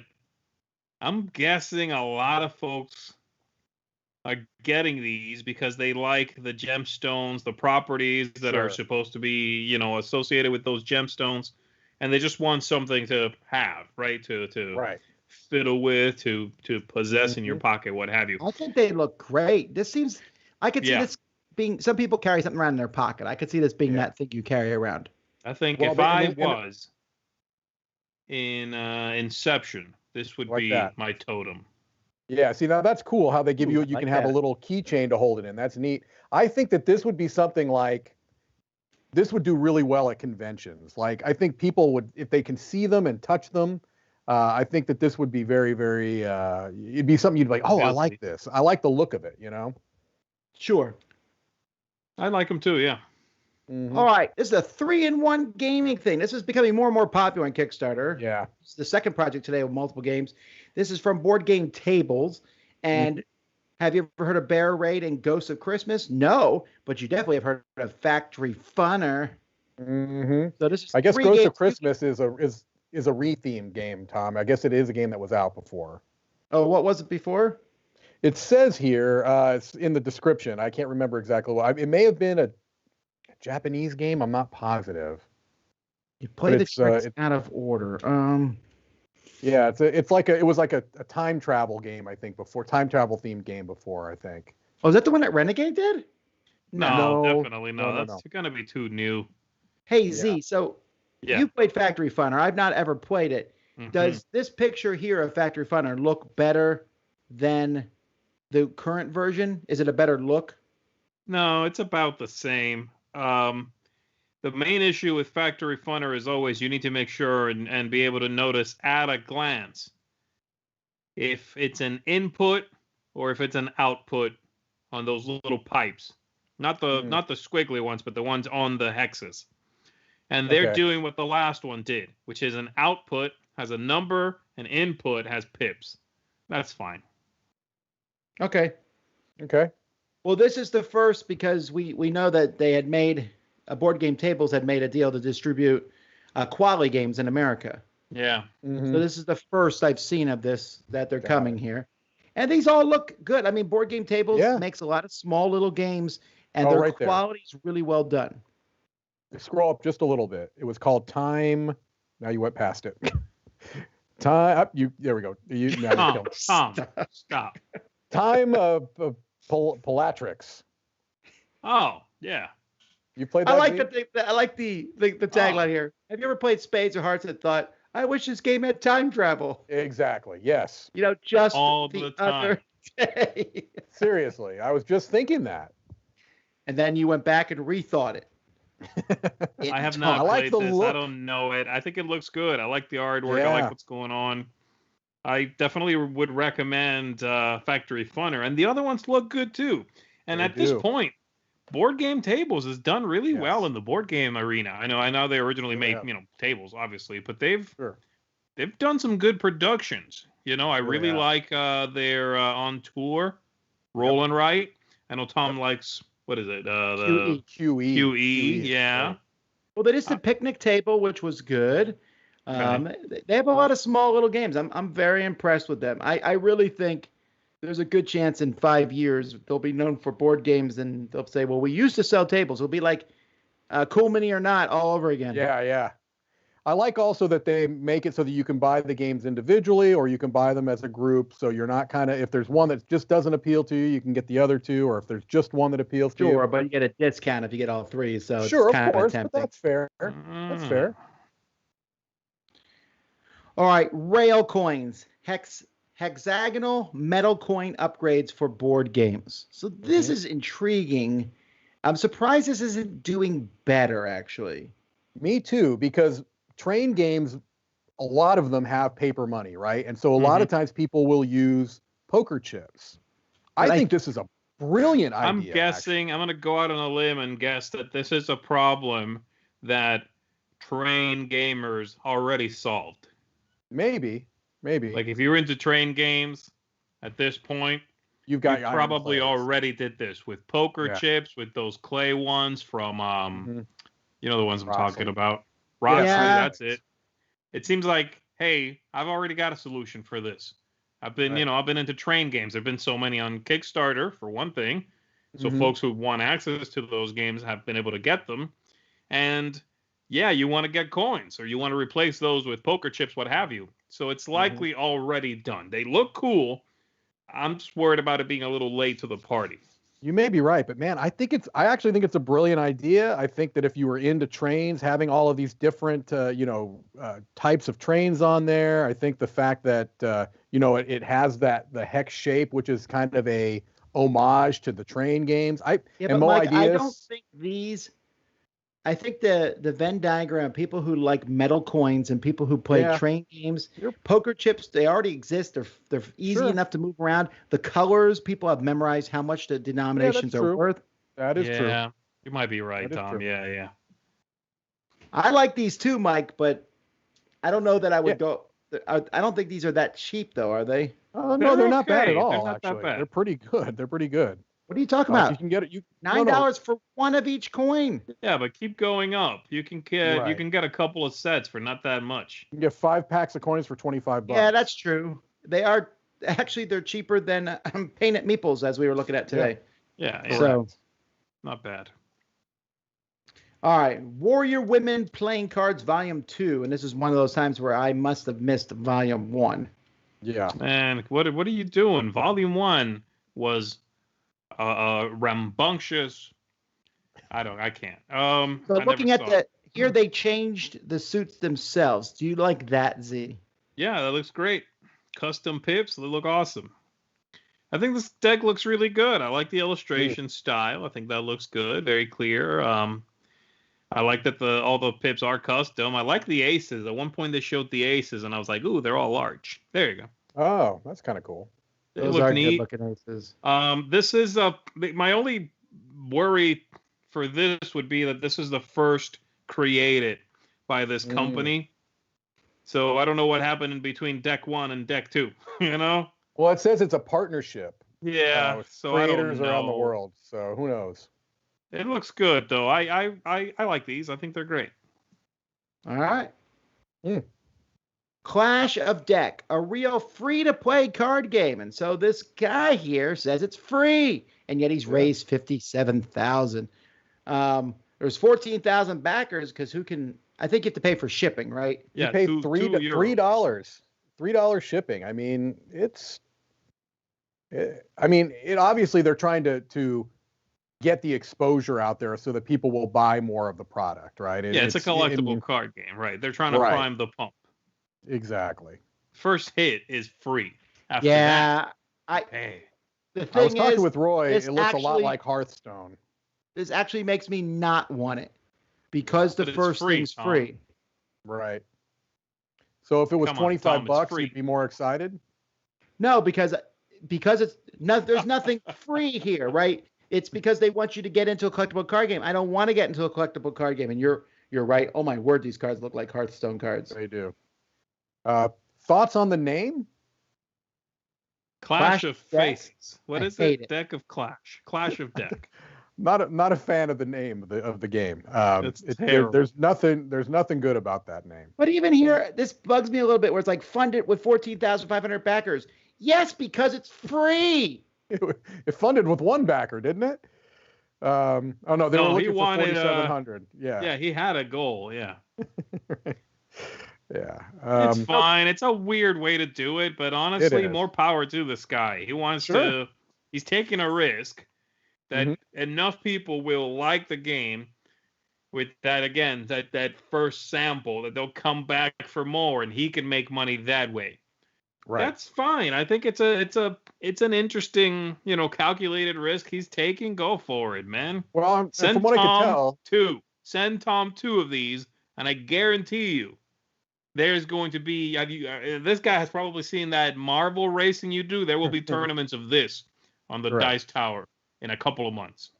I'm guessing a lot of folks are getting these because they like the gemstones, the properties that are supposed to be, you know, associated with those gemstones, and they just want something to have, right? To fiddle with, to possess in your pocket, what have you. I think they look great. This seems, I could see this being, some people carry something around in their pocket. I could see this being that thing you carry around. I think if I was in Inception, this would be my totem. Yeah, see, now that's cool how they give you can have a little keychain to hold it in. That's neat. I think that this would be something like, this would do really well at conventions. Like, I think people would, if they can see them and touch them, I think that this would be very, very, it'd be something you'd be like, oh, I like this. I like the look of it, you know? Sure. I like them too, yeah. All right, this is a 3-in-1 gaming thing. This is becoming more and more popular on Kickstarter. Yeah. It's the second project today with multiple games. This is from Board Game Tables. And have you ever heard of Bear Raid and Ghosts of Christmas? No, but you definitely have heard of Factory Funner. So this is, I guess Ghosts of Christmas is a re-themed game, Tom. I guess it is a game that was out before. Oh, what was it before? It says here, it's in the description. I can't remember exactly what. It may have been a Japanese game. I'm not positive. You play the tricks out of order. Yeah, it was like a time travel game, I think, before, time travel themed game before, I think. Oh, is that the one that Renegade did? No, definitely no. That's gonna be too new. Hey Z, so you played Factory Funner. I've not ever played it. Does this picture here of Factory Funner look better than the current version? Is it a better look? No, it's about the same. The main issue with Factory Funner is always you need to make sure and be able to notice at a glance if it's an input or if it's an output on those little pipes. Not the squiggly ones, but the ones on the hexes. And they're doing what the last one did, which is an output has a number, an input has pips. That's fine. Okay. Well, this is the first because we know that they had made Board Game Tables had made a deal to distribute quality games in America. Yeah. So this is the first I've seen of this that they're coming here, and these all look good. I mean, Board Game Tables makes a lot of small little games, and their quality is really well done. Scroll up just a little bit. It was called Time. Now you went past it. Time. There we go. Stop. Time of Polatrix. Oh yeah. You played that? I like the tagline here. Have you ever played Spades or Hearts and thought, I wish this game had time travel? Exactly. Yes. You know, just all the time. Other day. Seriously, I was just thinking that. And then you went back and rethought it. I have not played this. Look. I don't know it. I think it looks good. I like the artwork. I like what's going on. I definitely would recommend Factory Funner. And the other ones look good too. And at this point, Board Game Tables has done really well in the board game arena. I know they originally made, tables, obviously, but they've done some good productions. You know, I really like their on tour, Roll and Write. I know Tom likes, what is it? The QE, yeah. Well, they just did Picnic Table, which was good. They have a lot of small little games. I'm very impressed with them. I really think there's a good chance in 5 years they'll be known for board games, and they'll say, well, we used to sell tables. It'll be like Cool Mini or Not all over again. Yeah. I like also that they make it so that you can buy the games individually or you can buy them as a group. So you're not if there's one that just doesn't appeal to you can get the other two, or if there's just one that appeals to you. Sure, but you get a discount if you get all three. So it's kind of course, tempting. But that's fair. That's fair. All right, Rail Coins. Hexagonal metal coin upgrades for board games. So this is intriguing. I'm surprised this isn't doing better, actually. Me too, because train games, a lot of them have paper money, right? And so a lot of times people will use poker chips. I think this is a brilliant idea. I'm guessing, I'm going to go out on a limb and guess that this is a problem that train gamers already solved. Maybe. Like if you're into train games at this point, You've got you probably already did this with poker chips, with those clay ones from you know the ones I'm talking about. Rossi, that's it. It seems like, hey, I've already got a solution for this. I've been, I've been into train games. There've been so many on Kickstarter for one thing. So folks who want access to those games have been able to get them. And yeah, you want to get coins or you want to replace those with poker chips, what have you. So it's likely already done. They look cool. I'm just worried about it being a little late to the party. You may be right, but man, I actually think it's a brilliant idea. I think that if you were into trains, having all of these different, types of trains on there, I think the fact that, it has the hex shape, which is kind of a homage to the train games. Mike, I don't think I think the Venn diagram, people who like metal coins and people who play train games, poker chips, they already exist. They're easy enough to move around. The colors, people have memorized how much the denominations are worth. That is true. Yeah, you might be right, Tom. Yeah. I like these too, Mike, but I don't know that I would go. I don't think these are that cheap, though, are they? No, they're not bad at all. Actually, they're pretty good. What are you talking about? You can get it. $9 for one of each coin. Yeah, but keep going up. You can get a couple of sets for not that much. You can get 5 packs of coins for $25. Yeah, that's true. They're cheaper than painted meeples, as we were looking at today. Yeah. So not bad. All right, Warrior Women Playing Cards Volume 2, and this is one of those times where I must have missed Volume 1. Yeah. Man, what are you doing? Volume 1 was rambunctious. I can't. So looking at here they changed the suits themselves. Do you like that, Z? Yeah, that looks great. Custom pips, they look awesome. I think this deck looks really good. I like the illustration style. I think that looks good, very clear. I like that all the pips are custom. I like the aces. At one point they showed the aces, and I was like, ooh, they're all large. There you go. Oh, that's kind of cool. Those are neat. Good looking aces. This is my only worry for this would be that this is the first created by this company. So I don't know what happened in between deck 1 and deck 2, Well, it says it's a partnership. Yeah, with so creators around the world. So who knows? It looks good though. I like these. I think they're great. All right. Clash of Deck, a real free-to-play card game. And so this guy here says it's free, and yet he's raised 57,000. There's 14,000 backers because I think you have to pay for shipping, right? Yeah, you pay $3 shipping. I mean, it obviously they're trying to get the exposure out there so that people will buy more of the product, right? It's a collectible card game, right? They're trying to prime the pump. Exactly. First hit is free. After that, I was talking with Roy. It looks a lot like Hearthstone. This actually makes me not want it because the first thing's free. Right. So if it was $25, you'd be more excited? No, because there's nothing free here, right? It's because they want you to get into a collectible card game. I don't want to get into a collectible card game, and you're right. Oh my word, these cards look like Hearthstone cards. They do. Thoughts on the name? Clash of Faces. What is it? Deck of Clash. Clash of Deck. Not a fan of the name of the game. There's nothing good about that name. But even here, this bugs me a little bit. Where it's like funded with 14,500 backers. Yes, because it's free. It funded with one backer, didn't it? They were looking for 4,700. Yeah, he had a goal. Yeah. Right. Yeah. It's fine. It's a weird way to do it, but honestly, more power to this guy. He wants to. He's taking a risk that enough people will like the game with that, again, that first sample, that they'll come back for more and he can make money that way. Right. That's fine. I think it's an interesting, calculated risk he's taking. Go for it, man. Well, from what I can tell, send Tom 2 of these, and I guarantee you, there's going to be. This guy has probably seen that Marvel racing you do. There will be tournaments of this on the Dice Tower in a couple of months.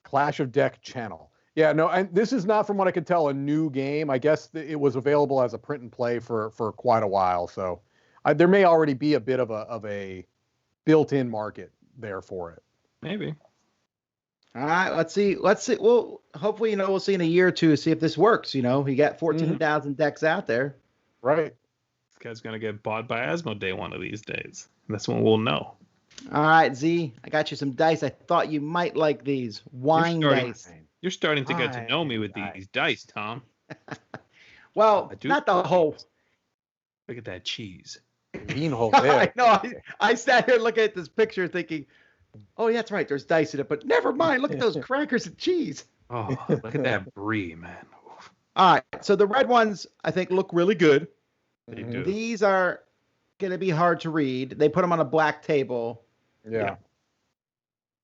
Clash of Deck channel. Yeah, no, and this is not, from what I can tell, a new game. I guess it was available as a print and play for quite a while. So there may already be a bit of a built-in market there for it. Maybe. All right, let's see. Well, hopefully, we'll see in a year or two, see if this works. You got 14,000 decks out there. Right. This guy's going to get bought by Asmodee one of these days. That's when we'll know. All right, Z, I got you some dice. I thought you might like these wine dice. You're starting to get to know me with these dice, Tom. Well, not the whole. Look at that cheese. I know. I sat here looking at this picture thinking, oh, yeah, that's right. There's dice in it, but never mind. Look at those crackers and cheese. Oh, look at that brie, man. All right. So the red ones, I think, look really good. They do. These are going to be hard to read. They put them on a black table. Yeah.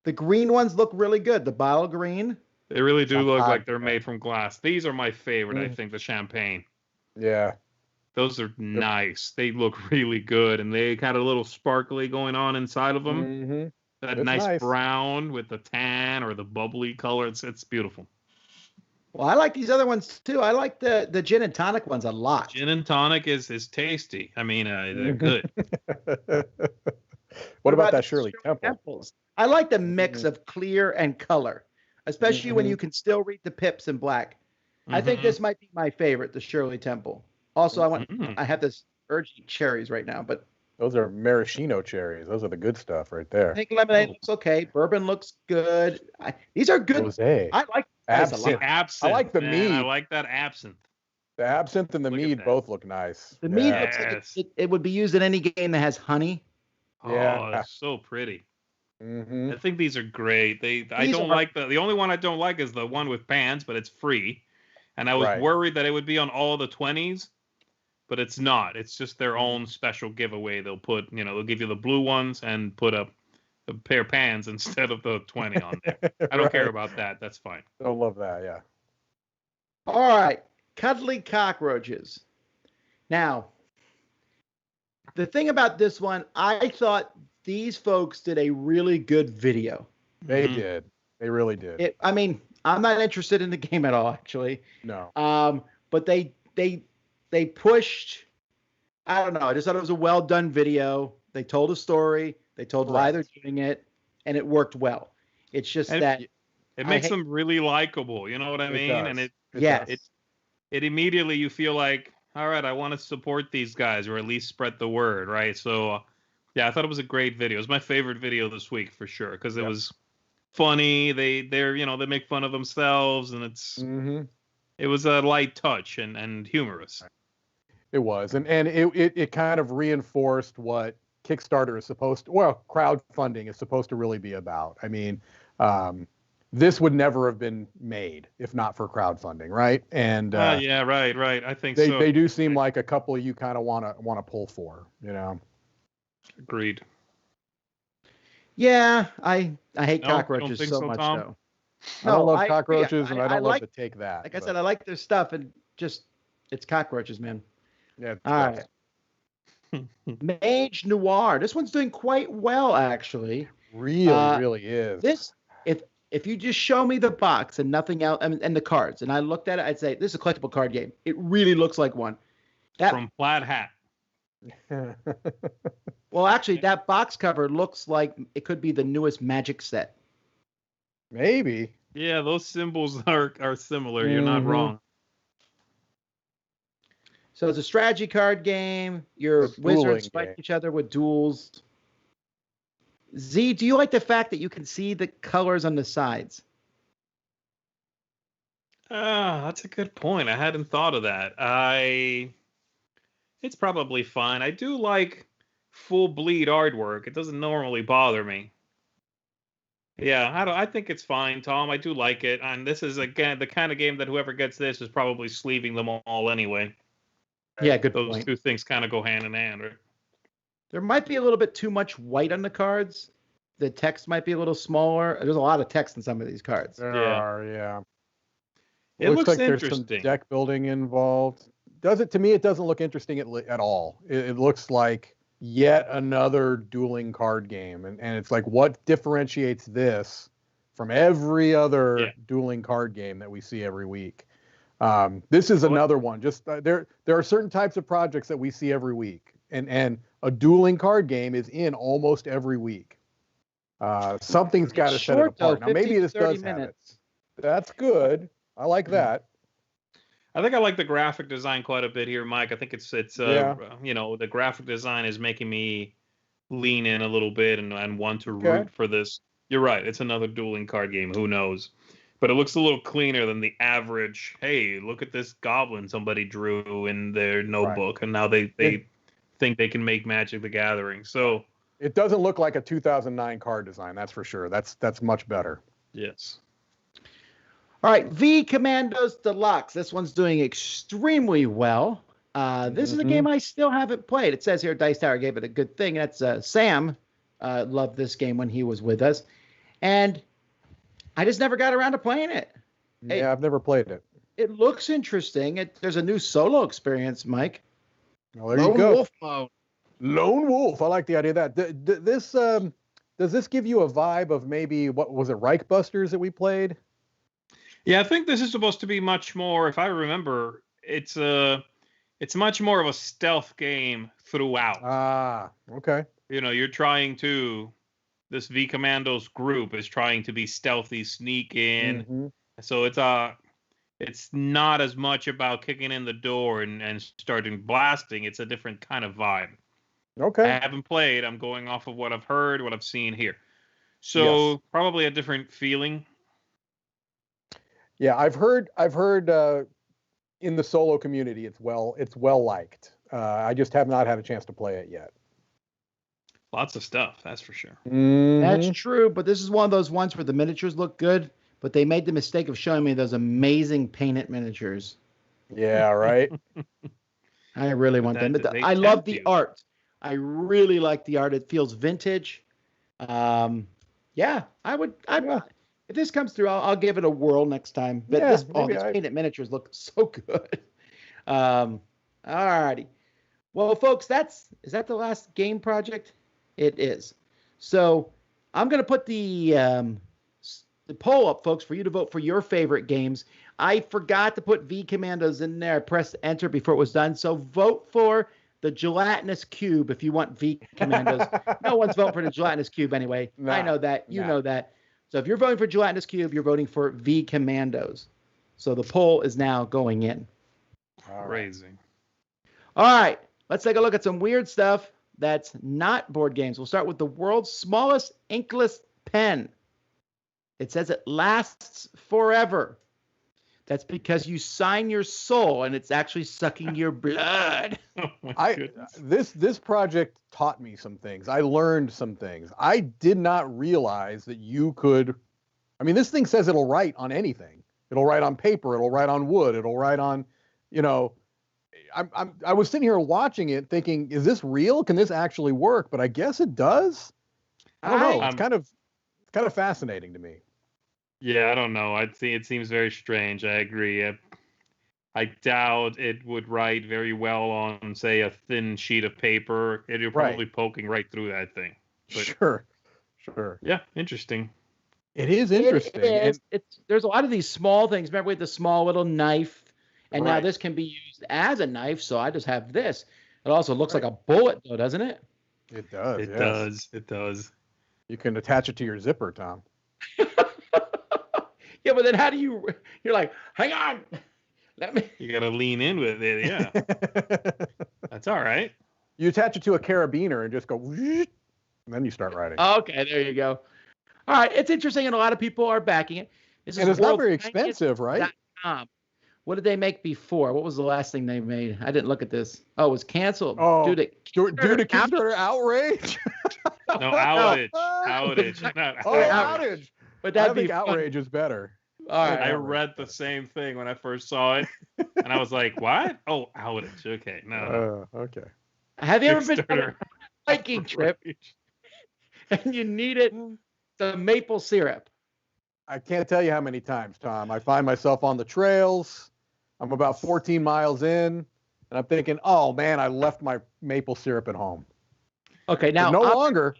The green ones look really good. The bottle green. They really do look like they're made from glass. These are my favorite, I think, the champagne. Yeah. Those are nice. They look really good, and they got a little sparkly going on inside of them. Mm-hmm. That nice brown with the tan or the bubbly color. It's beautiful. Well, I like these other ones too. I like the gin and tonic ones a lot. Gin and tonic is tasty. I mean, they're good. What about that Shirley Temple? I like the mix of clear and color, especially when you can still read the pips in black. I think this might be my favorite, the Shirley Temple. Also, I have this urge to eat cherries right now, but those are maraschino cherries. Those are the good stuff right there. Pink lemonade looks okay. Bourbon looks good. These are good. Rosé. I like absinthe. Absinthe. I like the mead. I like that absinthe. The absinthe and the mead both look nice. The mead looks like it would be used in any game that has honey. Oh, it's so pretty. Mm-hmm. I think these are great. I don't like the only one I don't like is the one with pans, but it's free. And I was worried that it would be on all the 20s, but it's not. It's just their own special giveaway. They'll put, they'll give you the blue ones and put a pair of pans instead of the 20 on there. I don't care about that. That's fine. Don't love that, yeah. All right. Cuddly Cockroaches. Now, the thing about this one, I thought these folks did a really good video. They did. They really did. I'm not interested in the game at all, actually. No. But they pushed. I don't know. I just thought it was a well done video. They told a story. They told why they're doing it, and it worked well. It's just that it makes them really likable. You know what I mean? Does. And it immediately you feel like, all right, I want to support these guys or at least spread the word, right? So, I thought it was a great video. It was my favorite video this week for sure because it was funny. They make fun of themselves, and it was a light touch and humorous. It was, and it kind of reinforced what Kickstarter is supposed to. Well, crowdfunding is supposed to really be about. I mean, this would never have been made if not for crowdfunding, right? And right. I think so. They do seem like a couple you kind of want to pull for, Agreed. Yeah, I hate cockroaches so much Tom? though. I don't love cockroaches, and I don't love to take that. Like I said, I like their stuff, and just it's cockroaches, man. Yeah. All right. Mage Noir. This one's doing quite well, actually. Really is. This, if you just show me the box and nothing else, and the cards, and I looked at it, I'd say this is a collectible card game. It really looks like one. From Plaid Hat. Well, actually, that box cover looks like it could be the newest Magic set. Maybe. Yeah, those symbols are similar. You're not wrong. So it's a strategy card game. Your wizards fight each other with duels. Z, do you like the fact that you can see the colors on the sides? That's a good point. I hadn't thought of that. It's probably fine. I do like full bleed artwork. It doesn't normally bother me. Yeah, I think it's fine, Tom. I do like it. And this is, again, the kind of game that whoever gets this is probably sleeving them all anyway. Yeah, good point. point. Those two things kind of go hand in hand, right? There might be a little bit too much white on the cards. The text might be a little smaller. There's a lot of text in some of these cards. There are, yeah. It looks like there's some deck building involved. To me, it doesn't look interesting at all. It looks like yet another dueling card game. And it's like, what differentiates this from every other dueling card game that we see every week? This is another one. Just there are certain types of projects that we see every week. And a dueling card game is in almost every week. Something's got to set it apart. Now, maybe this does have it. That's good. I like that. I think I like the graphic design quite a bit here, Mike. I think it's the graphic design is making me lean in a little bit and want to root for this. You're right. It's another dueling card game. Who knows? But it looks a little cleaner than the average. Hey, look at this goblin somebody drew in their notebook, and now they think they can make Magic the Gathering. So it doesn't look like a 2009 card design. That's for sure. That's much better. Yes. All right, V-Commandos Deluxe. This one's doing extremely well. This is a game I still haven't played. It says here Dice Tower gave it a good thing. That's Sam loved this game when he was with us. And I just never got around to playing it. Yeah, I've never played it. It looks interesting. There's a new solo experience, Mike. Well, there you go. Lone Wolf mode. Lone Wolf. I like the idea of that. Does this give you a vibe of maybe, what was it, Reichbusters that we played? Yeah, I think this is supposed to be much more, if I remember, it's much more of a stealth game throughout. Ah, okay. You're trying to, this V-Commandos group is trying to be stealthy, sneak in. Mm-hmm. So it's not as much about kicking in the door and starting blasting. It's a different kind of vibe. Okay. I haven't played. I'm going off of what I've heard, what I've seen here. So probably a different feeling. Yeah, I've heard in the solo community it's well liked. I just have not had a chance to play it yet. Lots of stuff, that's for sure. Mm-hmm. That's true, but this is one of those ones where the miniatures look good, but they made the mistake of showing me those amazing painted miniatures. Yeah, right. I really want them. I love the art. I really like the art. It feels vintage. Yeah, I would. If this comes through, I'll give it a whirl next time. But these painted miniatures look so good. All righty. Well, folks, is that the last game project? It is. So I'm going to put the poll up, folks, for you to vote for your favorite games. I forgot to put V-Commandos in there. I pressed enter before it was done. So vote for the Gelatinous Cube if you want V-Commandos. No one's voting for the Gelatinous Cube anyway. No, I know that. You know that. So if you're voting for Gelatinous Cube, you're voting for V-Commandos. So the poll is now going in. Crazy. All right. Let's take a look at some weird stuff that's not board games. We'll start with the world's smallest inkless pen. It says it lasts forever. That's because you sign your soul and it's actually sucking your blood. Oh my goodness. This project taught me some things. I learned some things. I did not realize that you could. I mean, this thing says it'll write on anything. It'll write on paper. It'll write on wood. It'll write on, I was sitting here watching it thinking, is this real? Can this actually work? But I guess it does. I don't know. It's kind of fascinating to me. Yeah, I don't know. It seems very strange. I agree. I doubt it would write very well on, say, a thin sheet of paper. You're probably poking right through that thing. But, sure. Yeah, interesting. It is interesting. There's a lot of these small things. Remember with the small little knife? And now this can be used as a knife, so I just have this. It also looks like a bullet, though, doesn't it? It does. It does. You can attach it to your zipper, Tom. Yeah, but then how do you're like, hang on. You got to lean in with it, yeah. That's all right. You attach it to a carabiner and just go, and then you start writing. Okay, there you go. All right, it's interesting, and a lot of people are backing it. And it's not very expensive, right? What did they make before? What was the last thing they made? I didn't look at this. Oh, it was canceled. Oh, due to Kickstarter outrage? No, outage. Outage. Not outage. But I think outrage is better. All right. I read the same thing when I first saw it, and I was like, what? Oh, outage. Okay, no. Okay. Have you ever been on a hiking trip and you needed the maple syrup? I can't tell you how many times, Tom. I find myself on the trails. I'm about 14 miles in, and I'm thinking, oh, man, I left my maple syrup at home. Okay, now. But no longer.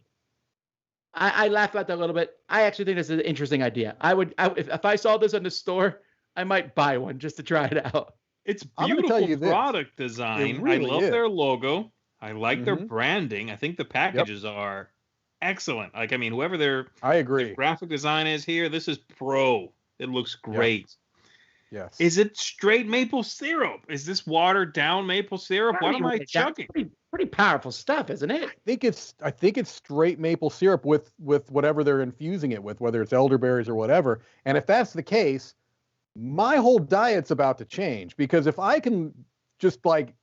I laugh about that a little bit. I actually think this is an interesting idea. If I saw this in the store, I might buy one just to try it out. It's beautiful product design. Really I love their logo. I like their branding. I think the packages are excellent. Like, I mean, whoever their graphic design is here, this is pro. It looks great. Yes. Is it straight maple syrup? Is this watered down maple syrup? What am I chugging? Pretty powerful stuff, isn't it? I think it's straight maple syrup with whatever they're infusing it with, whether it's elderberries or whatever. And if that's the case, my whole diet's about to change, because if I can just like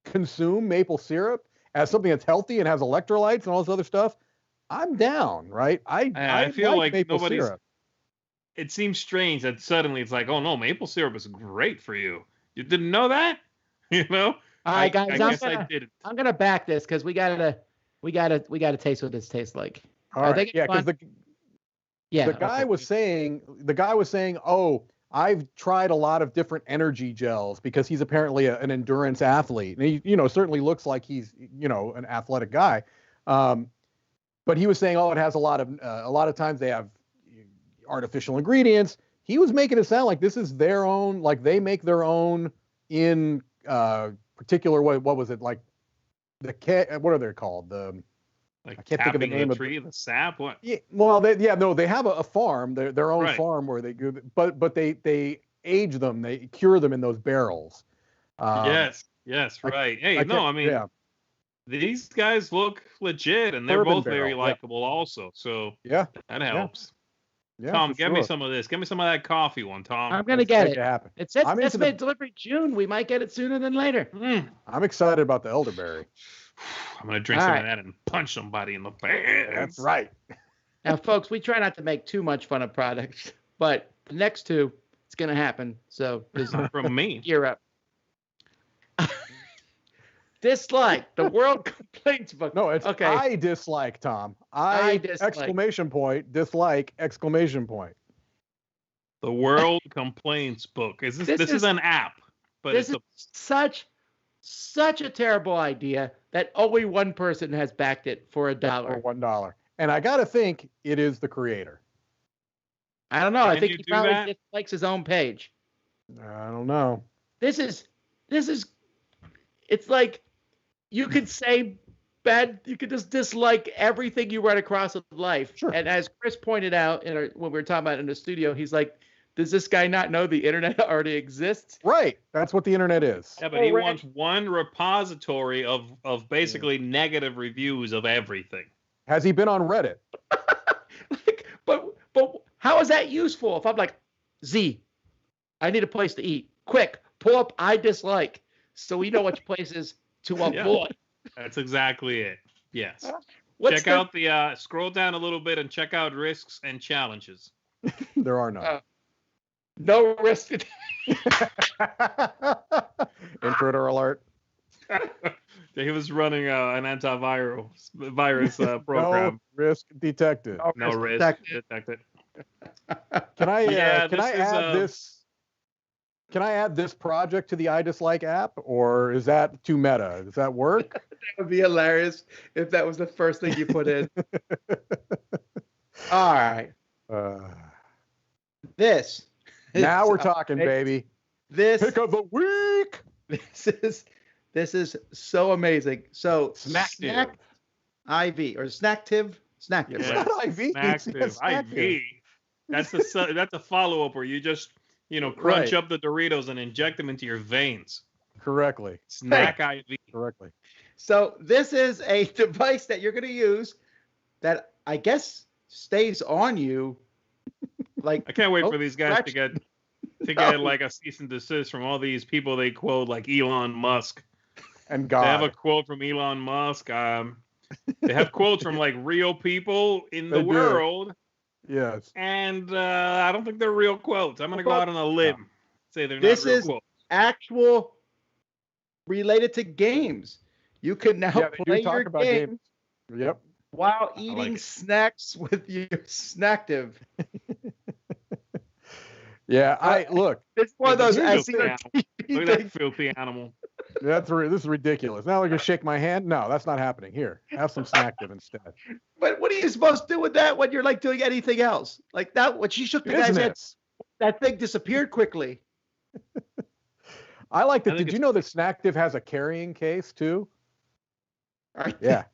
consume maple syrup as something that's healthy and has electrolytes and all this other stuff, I'm down, right? I feel like maple nobody's. syrup. It seems strange that suddenly it's like, oh no, maple syrup is great for you. You didn't know that, you know? All right, guys, I'm gonna back this because we gotta taste what this tastes like. All right, yeah, because the guy was saying, oh, I've tried a lot of different energy gels, because he's apparently an endurance athlete. And he, certainly looks like he's, an athletic guy. But he was saying, oh, it has a lot of times they have artificial ingredients. He was making it sound like this is their own, like they make their own in particular, what was it, like what are they called? I can't think of the name of the sap. What? Yeah, well, they have a farm, their own farm where they go, but they age them, they cure them in those barrels. Yes, right. These guys look legit, and they're both very likable, also. So that helps. Yeah, Tom, get me some of this. Get me some of that coffee one, Tom. I'm gonna get it. It says estimated delivery June. We might get it sooner than later. I'm excited about the elderberry. I'm going to drink some of that and punch somebody in the face. That's right. Now, folks, we try not to make too much fun of products, but the next two, it's going to happen. So, from me. Gear up. Dislike, the World Complaints Book. No, it's okay. I dislike, Tom. I dislike. Exclamation point, dislike, exclamation point. The World Complaints Book. This is an app. But this is such a terrible idea that only one person has backed it for $1. For $1. And I got to think it is the creator. I don't know. I think he probably dislikes his own page. I don't know. This is it's like you could say you could just dislike everything you run across in life. Sure. And as Chris pointed out when we were talking about it in the studio, he's like, does this guy not know the internet already exists? Right. That's what the internet is. Yeah, but he wants one repository of basically negative reviews of everything. Has he been on Reddit? But how is that useful? If I'm like, Z, I need a place to eat. Quick, pull up I dislike so we know which places to avoid. That's exactly it. Yes. Scroll down a little bit and check out risks and challenges. There are none. No risk. Intruder alert. He was running an virus program. No risk detected. No risk detected. Can I add this project to the I Dislike app, or is that too meta? Does that work? That would be hilarious if that was the first thing you put in. All right. Now we're talking, baby. This pick of the week. This is so amazing. So Snactiv IV or Snactiv. Yeah. IV. Snactiv IV. That's a follow up where you just crunch up the Doritos and inject them into your veins. Correctly. Snack IV. Correctly. So this is a device that you're going to use that I guess stays on you. Like I can't wait for these guys to get like a cease and desist from all these people they quote, like Elon Musk. And God. They have a quote from Elon Musk. They have quotes from like real people in the world. Yes. And I don't think they're real quotes. I'm going to go out on a limb. Say they're not real quotes. This is actual related to games. You can now play your games. Yep. While eating snacks with your Snactiv. Yeah, look. It's one of those. Look at that filthy animal. This is ridiculous. Now they're gonna shake my hand. No, that's not happening. Here, have some Snactiv instead. But what are you supposed to do with that when you're like doing anything else? Like that, when she shook the guy's head, that thing disappeared quickly. I like that. Did you know that Snactiv has a carrying case too? Right. Yeah.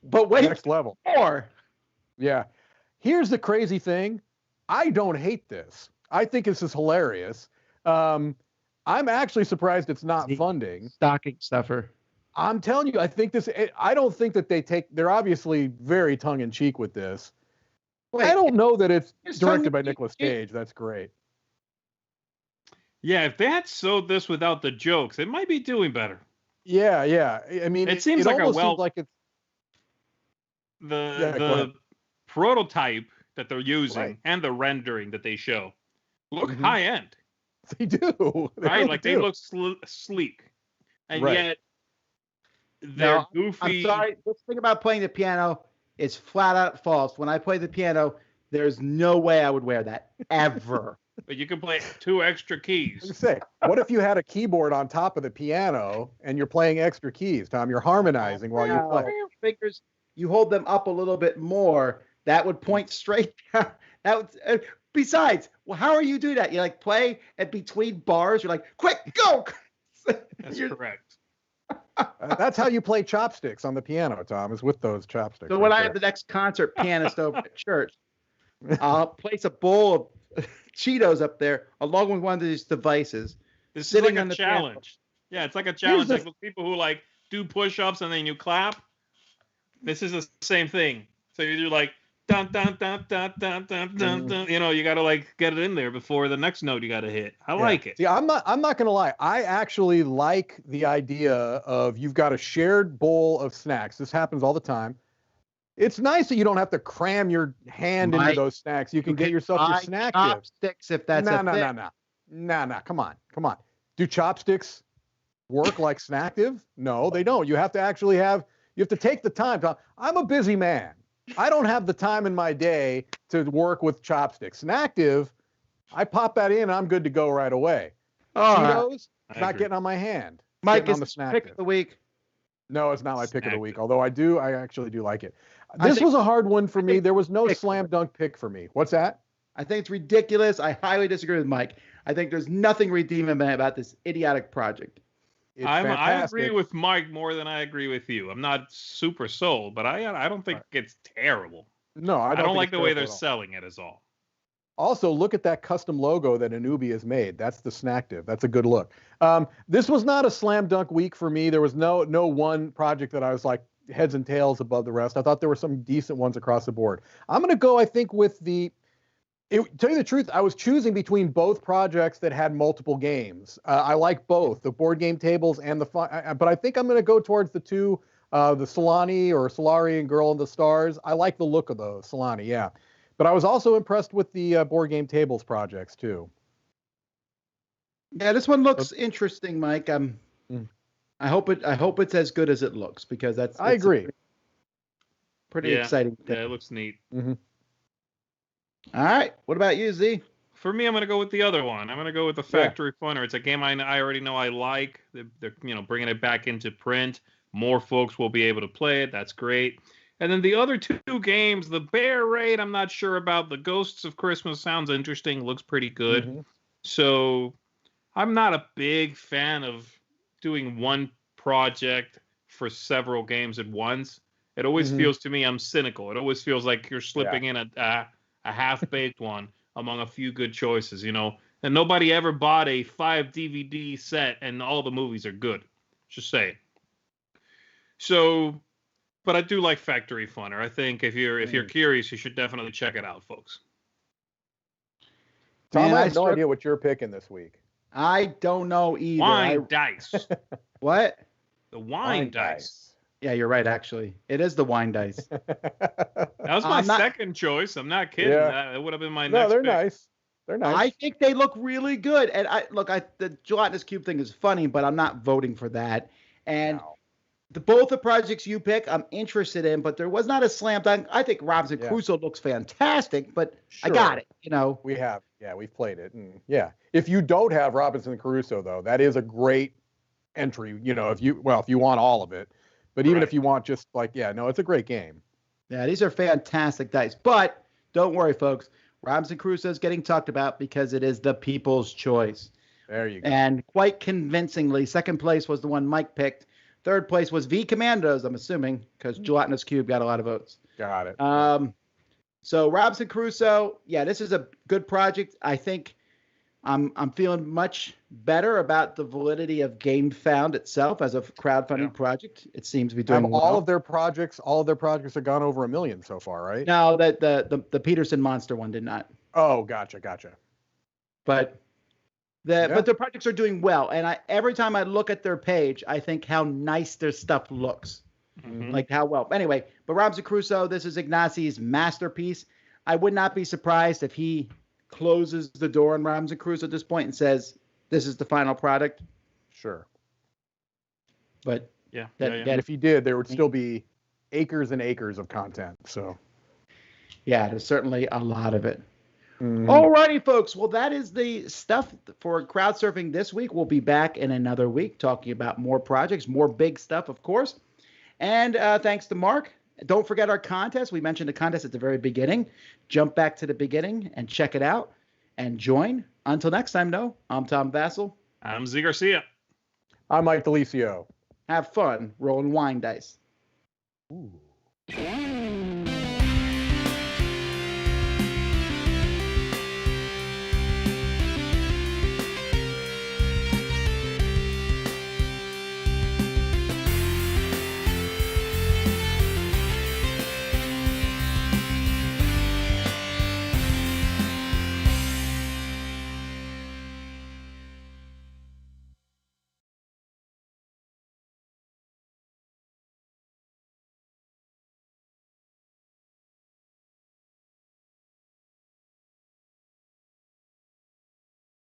But wait, next level. More. Yeah. Here's the crazy thing. I don't hate this. I think this is hilarious. I'm actually surprised it's not funding. Stocking stuffer. I'm telling you, I don't think that they're obviously very tongue-in-cheek with this. Wait, I don't know that it's directed by Nicolas Cage. That's great. Yeah, if they had sewed this without the jokes, it might be doing better. Yeah. I mean, it seems like the prototype that they're using and the rendering that they show look high end. They do, They look sleek, and yet they're goofy. I'm sorry. This thing about playing the piano is flat out false. When I play the piano, there's no way I would wear that ever. But you can play 2 extra keys. What if you had a keyboard on top of the piano and you're playing extra keys, Tom? You're harmonizing while you play. Your fingers, you hold them up a little bit more. That would point straight down. Besides, how are you doing that? You like play at between bars. You're like, quick, go. That's correct. That's how you play chopsticks on the piano, Tom, is with those chopsticks. So when I have the next concert pianist over at church, I'll place a bowl of Cheetos up there along with one of these devices. This is like a challenge. Yeah, it's like a challenge. Like people who like do push-ups and then you clap. This is the same thing. So you do like dun dun dun dun dun dun dun dun. You know, you got to like get it in there before the next note you got to hit. I like it. See, I'm not gonna lie. I actually like the idea of you've got a shared bowl of snacks. This happens all the time. It's nice that you don't have to cram your hand into those snacks. You can get yourself your snack chopsticks if that's No. Come on. Do chopsticks work like Snactiv? No, they don't. You have to take the time. I'm a busy man. I don't have the time in my day to work with chopsticks. Snactiv, I pop that in and I'm good to go right away. Cheetos, not getting on my hand. Mike, is the pick of the week? No, it's not my pick of the week, although I actually do like it. This was a hard one for me. There was no slam dunk pick for me. What's that? I think it's ridiculous. I highly disagree with Mike. I think there's nothing redeemable about this idiotic project. I agree with Mike more than I agree with you. I'm not super sold, but I don't think it's terrible. No, I don't like the way they're selling it is all. Also, look at that custom logo that Anubi has made. That's the Snactiv. That's a good look. This was not a slam dunk week for me. There was no one project that I was like heads and tails above the rest. I thought there were some decent ones across the board. I'm going to go, I think, with tell you the truth, I was choosing between both projects that had multiple games. I like both, the board game tables and but I think I'm going to go towards the two, the Solani or Solari and Girl in the Stars. I like the look of those, Solani, yeah. But I was also impressed with the board game tables projects too. Yeah, this one looks interesting, Mike. I hope it's as good as it looks because I agree. Pretty exciting thing. Yeah, it looks neat. Mm-hmm. All right. What about you, Z? For me, I'm going to go with the other one. I'm going to go with the Factory Funner. It's a game I already know I like. They're bringing it back into print. More folks will be able to play it. That's great. And then the other 2 games, the Bear Raid, I'm not sure about. The Ghosts of Christmas sounds interesting. Looks pretty good. Mm-hmm. So I'm not a big fan of doing one project for several games at once. It always feels to me I'm cynical. It always feels like you're slipping in a half-baked one among a few good choices, and nobody ever bought a 5 DVD set and all the movies are good. Just saying. So, but I do like Factory Funner. I think if you're curious, you should definitely check it out, folks. Tom, I have no idea what you're picking this week. I don't know either. Wine dice. What? The wine dice. Yeah, you're right, actually. It is the wine dice. That was my second choice. I'm not kidding. Yeah. That would have been my next they're pick. Nice. They're nice. I think they look really good. And the Gelatinous Cube thing is funny, but I'm not voting for that. And both the projects you pick, I'm interested in, but there was not a slam dunk. I think Robinson Crusoe looks fantastic, but I got it, We have. Yeah, we've played it. And if you don't have Robinson Crusoe, though, that is a great entry, if you want all of it. But even if you want just it's a great game. Yeah, these are fantastic dice. But don't worry, folks. Robinson Crusoe is getting talked about because it is the people's choice. There you go. And quite convincingly, second place was the one Mike picked. Third place was V-Commandos, I'm assuming, because Gelatinous Cube got a lot of votes. Got it. So Robinson Crusoe, yeah, this is a good project. I think I'm feeling much better about the validity of GameFound itself as a crowdfunding project. It seems to be doing well. All of their projects have gone over 1 million so far, right? No, that the Peterson Monster one did not. Oh, gotcha. But the projects are doing well, and every time I look at their page, I think how nice their stuff looks, like how well. Anyway, but Robinson Crusoe, this is Ignacio's masterpiece. I would not be surprised if he closes the door on Robinson Crusoe at this point and says, "This is the final product." Sure. But and if he did, there would still be acres and acres of content. So yeah, there's certainly a lot of it. Alrighty, folks. Well, that is the stuff for Crowdsurfing this week. We'll be back in another week talking about more projects, more big stuff, of course. And thanks to Mark. Don't forget our contest. We mentioned the contest at the very beginning. Jump back to the beginning and check it out and join. Until next time, I'm Tom Vassell. I'm Z Garcia. I'm Mike Delisio. Have fun rolling wine dice. Ooh.